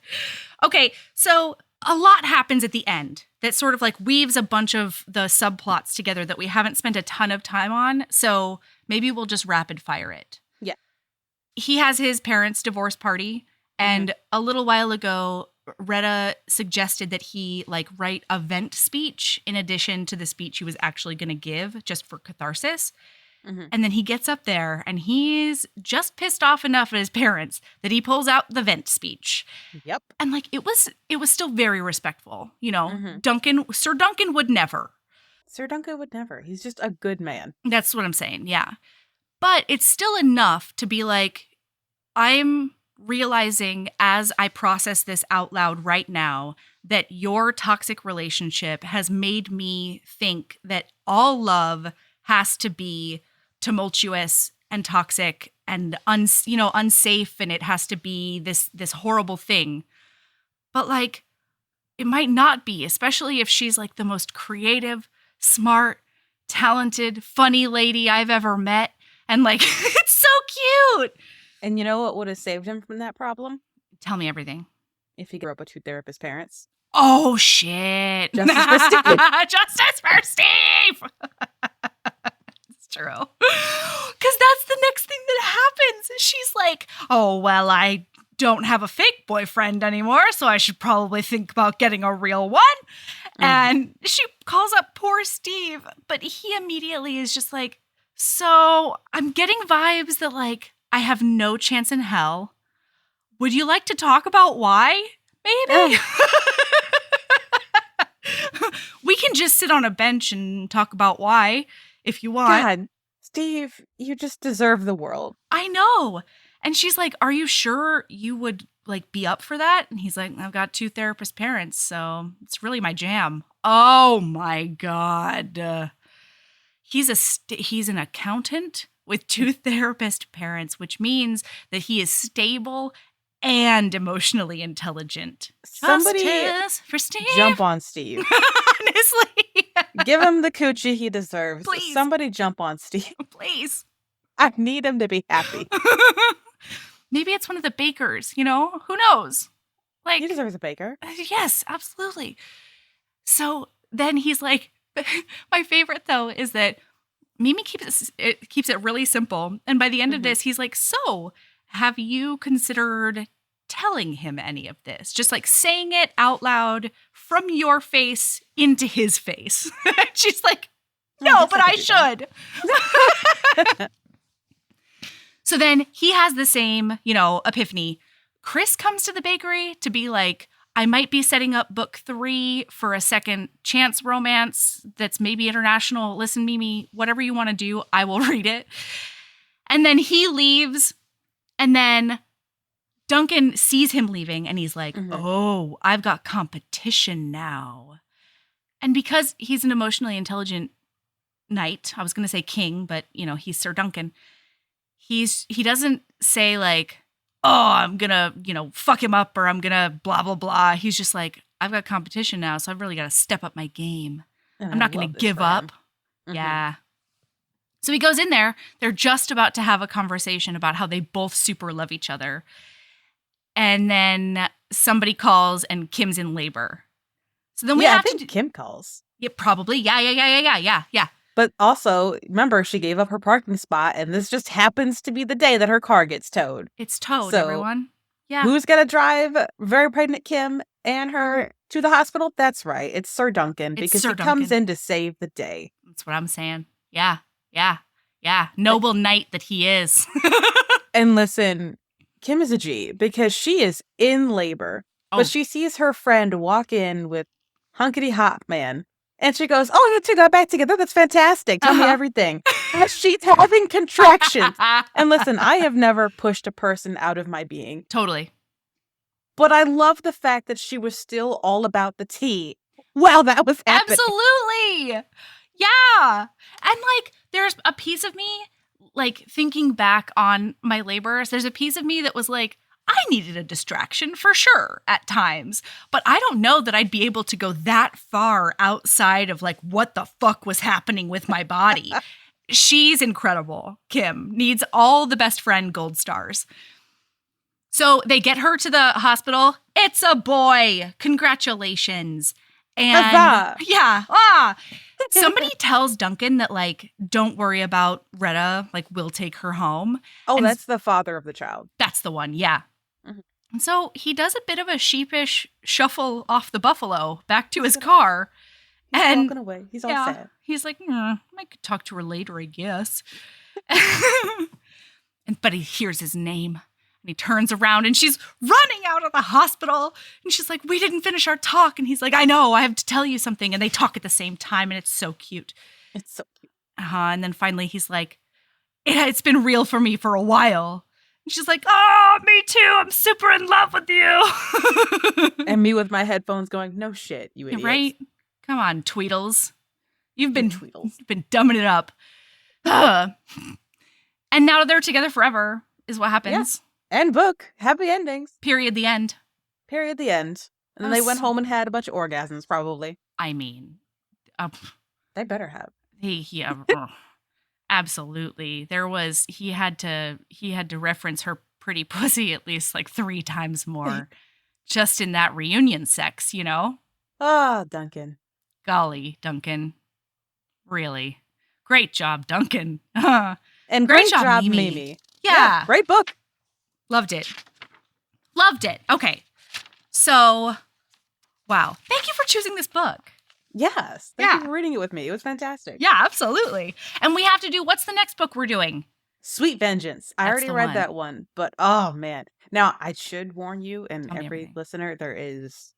Okay, so a lot happens at the end that sort of like weaves a bunch of the subplots together that we haven't spent a ton of time on. So maybe we'll just rapid fire it. Yeah. He has his parents' divorce party. And a little while ago, Retta suggested that he like write a vent speech in addition to the speech he was actually going to give just for catharsis. And then he gets up there and he's just pissed off enough at his parents that he pulls out the vent speech. Yep. And like it was still very respectful, you know. Sir Duncan would never. Sir Duncan would never. He's just a good man. That's what I'm saying. Yeah. But it's still enough to be like, I'm realizing as I process this out loud right now that your toxic relationship has made me think that all love has to be tumultuous and toxic and unsafe, and it has to be this horrible thing. But like, it might not be, especially if she's like the most creative, smart, talented, funny lady I've ever met. And like, it's so cute. And you know what would have saved him from that problem? Tell me everything. If he grew up with 2 therapist parents. Oh, shit. Justice for Steve. Justice for Steve. It's true. Because that's the next oh, well, I don't have a fake boyfriend anymore, so I should probably think about getting a real one. And she calls up poor Steve, but he immediately is just like, so I'm getting vibes that, like, I have no chance in hell. Would you like to talk about why? Maybe? We can just sit on a bench and talk about why, if you want. God, Steve, you just deserve the world. I know. And she's like, are you sure you would, like, be up for that? And he's like, I've got 2 therapist parents, so it's really my jam. Oh, my God. He's an accountant with 2 therapist parents, which means that he is stable and emotionally intelligent. Somebody Justice for Steve. Jump on Steve. Honestly. Give him the coochie he deserves. Please. Somebody jump on Steve. Please. I need him to be happy. Maybe it's one of the bakers, you know? Who knows? Like, He deserves a baker. Yes, absolutely. So then he's like, my favorite though is that Mimi keeps it really simple. And by the end of this, he's like, so have you considered telling him any of this? Just like saying it out loud from your face into his face. She's like, no, but I should. So then he has the same, epiphany. Chris comes to the bakery to be like, I might be setting up book 3 for a second chance romance that's maybe international. Listen, Mimi, whatever you want to do, I will read it. And then he leaves, and then Duncan sees him leaving, and he's like, oh, I've got competition now. And because he's an emotionally intelligent knight, I was going to say king, but, he's Sir Duncan, he doesn't say like, oh, I'm going to, fuck him up or I'm going to blah, blah, blah. He's just like, I've got competition now, so I've really got to step up my game. I'm not going to give up. Yeah. So he goes in there. They're just about to have a conversation about how they both super love each other. And then somebody calls and Kim's in labor. So then we have to Kim calls. Yeah, probably. Yeah. But also, remember, she gave up her parking spot, and this just happens to be the day that her car gets towed. It's towed, so, everyone. Yeah. Who's going to drive very pregnant Kim and her to the hospital? That's right. It's Sir Duncan, because he comes in to save the day. That's what I'm saying. Yeah. Noble knight that he is. And listen, Kim is a G, because she is in labor, but she sees her friend walk in with hunkety hop man. And she goes, oh, you two got back together. That's fantastic. Tell me everything. She's having contractions. And listen, I have never pushed a person out of my being. Totally. But I love the fact that she was still all about the tea while that was happening. Absolutely. Yeah. And like, there's a piece of me, like thinking back on my labors, there's a piece of me that was like, I needed a distraction for sure at times, but I don't know that I'd be able to go that far outside of like what the fuck was happening with my body. She's incredible. Kim needs all the best friend gold stars. So they get her to the hospital. It's a boy. Congratulations. And Huzzah. Yeah. Somebody tells Duncan that, like, don't worry about Retta. Like, we'll take her home. Oh, and that's the father of the child. That's the one. Yeah. And so he does a bit of a sheepish shuffle off the buffalo back to his car. He's walking away. He's all sad. He's like, I could talk to her later, I guess. But he hears his name. And he turns around and she's running out of the hospital. And she's like, we didn't finish our talk. And he's like, I know, I have to tell you something. And they talk at the same time. And it's so cute. It's so cute. And then finally he's like, it's been real for me for a while. And she's like, oh, me too. I'm super in love with you. And me with my headphones going, no shit, you idiot. Right? Come on, Tweedles. You've been dumbing it up. And now they're together forever is what happens. Yeah. End book. Happy endings. Period. The end. Period. The end. And then they went home and had a bunch of orgasms, probably. I mean. They better have. Absolutely. He had to reference her pretty pussy at least like 3 times more just in that reunion sex, you know? Ah, Duncan. Golly, Duncan. Really. Great job, Duncan. And great job, Mimi. Yeah. Great book. Loved it. Loved it. Okay. So, wow. Thank you for choosing this book. Yes. Thank you for reading it with me. It was fantastic. Yeah, absolutely. And we have to do, what's the next book we're doing? Sweet Vengeance. I already read that one, but oh man. Now, I should warn you and every listener, there is...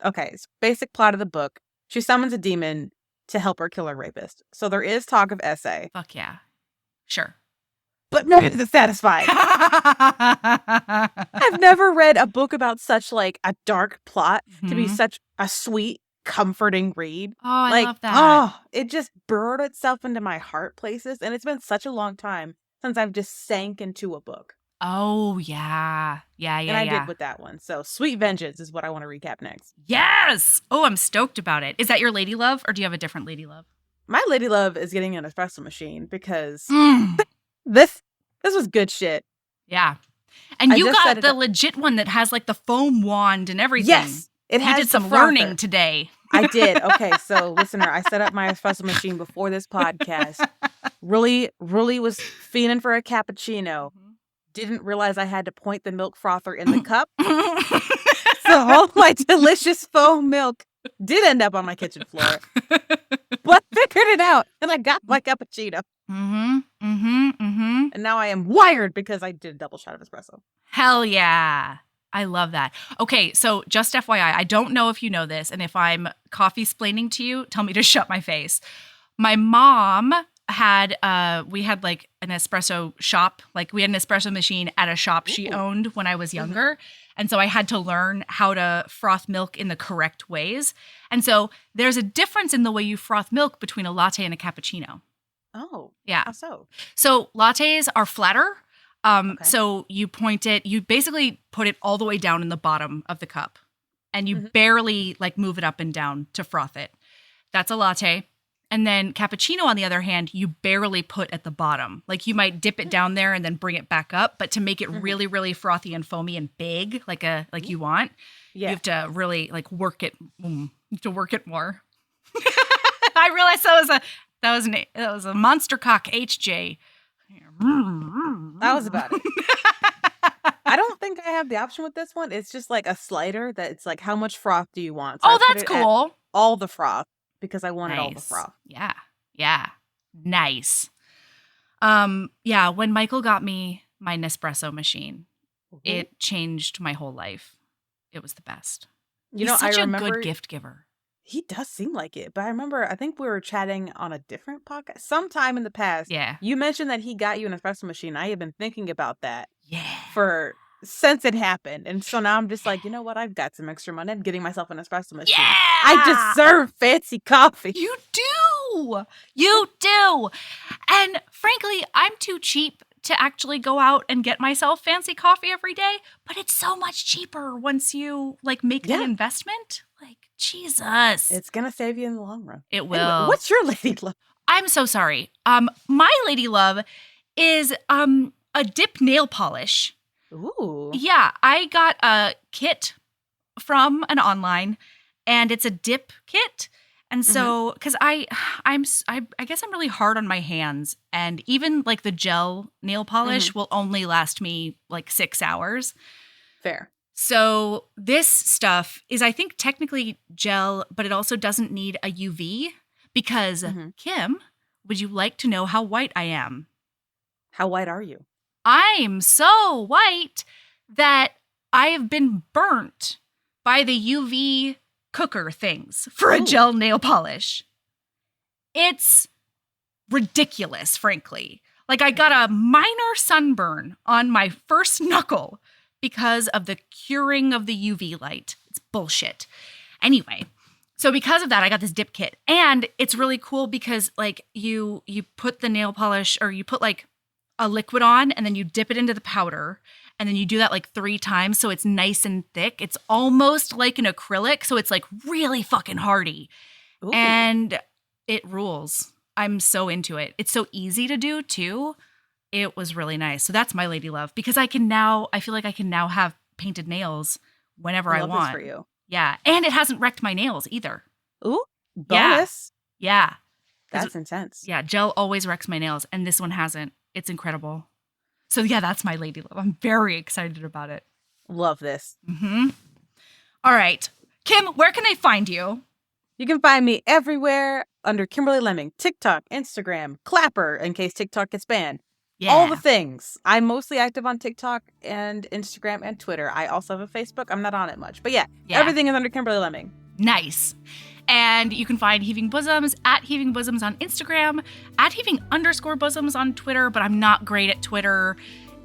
Okay, so basic plot of the book. She summons a demon to help her kill her rapist. So there is talk of essay. Fuck yeah. Sure. But no one is satisfied. I've never read a book about such like a dark plot to be such a sweet, comforting read. Oh, I love that. Oh, it just burrowed itself into my heart places. And it's been such a long time since I've just sank into a book. Oh, yeah. And I did with that one. So Sweet Vengeance is what I want to recap next. Yes. Oh, I'm stoked about it. Is that your lady love or do you have a different lady love? My lady love is getting an espresso machine because this was good shit. Yeah. And you got the legit one that has like the foam wand and everything. Yes. You did some learning today. I did. Okay. So listener, I set up my espresso machine before this podcast. Really was fiending for a cappuccino. Didn't realize I had to point the milk frother in the cup. So all my delicious foam milk did end up on my kitchen floor. But figured it out and I got my cappuccino. And now I am wired because I did a double shot of espresso. Hell yeah. I love that. Okay, so just FYI, I don't know if you know this, and if I'm coffee-splaining to you, tell me to shut my face. My mom we had like an espresso shop, like we had an espresso machine at a shop she owned when I was younger. And so I had to learn how to froth milk in the correct ways. And so there's a difference in the way you froth milk between a latte and a cappuccino. Oh, yeah. How so? So lattes are flatter. So you basically put it all the way down in the bottom of the cup and you barely like move it up and down to froth it. That's a latte. And then cappuccino, on the other hand, you barely put at the bottom. Like you might dip it down there and then bring it back up. But to make it really, really frothy and foamy and big, like you want, you have to really like work it. You have to work it more. I realized that was a monster cock HJ. That was about it. I don't think I have the option with this one. It's just like a slider that it's like, how much froth do you want? So that's cool. All the froth. Because I wanted all the froth. Yeah. Nice. When Michael got me my Nespresso machine, it changed my whole life. It was the best. He's such a good gift giver. He does seem like it. But I think we were chatting on a different podcast sometime in the past. Yeah. You mentioned that he got you an espresso machine. I have been thinking about that. Yeah. Since it happened. And so now I'm just like, you know what? I've got some extra money. I'm getting myself an espresso machine. Yeah! I deserve fancy coffee. You do. And frankly, I'm too cheap to actually go out and get myself fancy coffee every day. But it's so much cheaper once you like make that investment. Like, Jesus. It's going to save you in the long run. It will. Anyway, what's your lady love? I'm so sorry. My lady love is a dip nail polish. Ooh. Yeah, I got a kit from an online, and it's a dip kit. And so, because I guess I'm really hard on my hands, and even like the gel nail polish will only last me like 6 hours. Fair. So this stuff is, I think, technically gel, but it also doesn't need a UV because Kim, would you like to know how white I am? How white are you? I'm so white that I have been burnt by the UV cooker things for a gel nail polish. It's ridiculous, frankly. Like I got a minor sunburn on my first knuckle because of the curing of the UV light. It's bullshit. Anyway, so because of that, I got this dip kit. And it's really cool because like you put the nail polish or you put like a liquid on and then you dip it into the powder and then you do that like 3 times so it's nice and thick. It's almost like an acrylic, so it's like really fucking hardy. Ooh. And it rules. I'm so into it. It's so easy to do too. It was really nice. So that's my lady love because I feel like I can now have painted nails whenever I want. This for you. Yeah. And it hasn't wrecked my nails either. Ooh, bonus. Yeah. That's intense. Yeah, gel always wrecks my nails and this one hasn't. It's incredible. So yeah, that's my lady love. I'm very excited about it. Love this. All right. Kim, where can I find you? You can find me everywhere under Kimberly Lemming. TikTok, Instagram, Clapper, in case TikTok gets banned. Yeah. All the things. I'm mostly active on TikTok and Instagram and Twitter. I also have a Facebook. I'm not on it much. But yeah, everything is under Kimberly Lemming. Nice. And you can find Heaving Bosoms at Heaving Bosoms on Instagram, at Heaving_Bosoms on Twitter, but I'm not great at Twitter.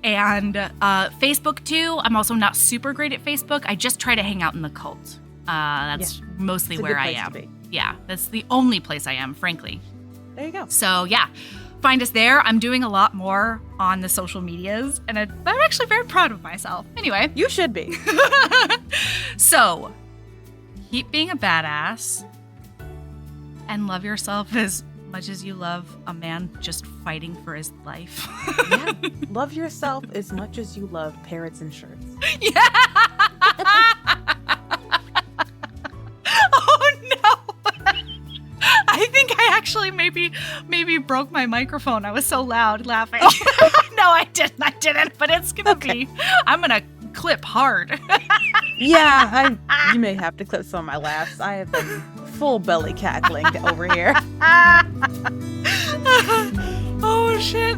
And Facebook too. I'm also not super great at Facebook. I just try to hang out in the cult. That's mostly where I am. Yeah, that's the only place I am, frankly. There you go. So yeah, find us there. I'm doing a lot more on the social medias, and I'm actually very proud of myself. Anyway. You should be. So, keep being a badass and love yourself as much as you love a man just fighting for his life. Yeah. Love yourself as much as you love parrots and shirts. Yeah. Oh no. I think I actually maybe broke my microphone. I was so loud laughing. No, I didn't, but it's gonna be, I'm gonna clip hard. Yeah, you may have to clip some of my laughs. I have been full belly cackling over here. Oh shit.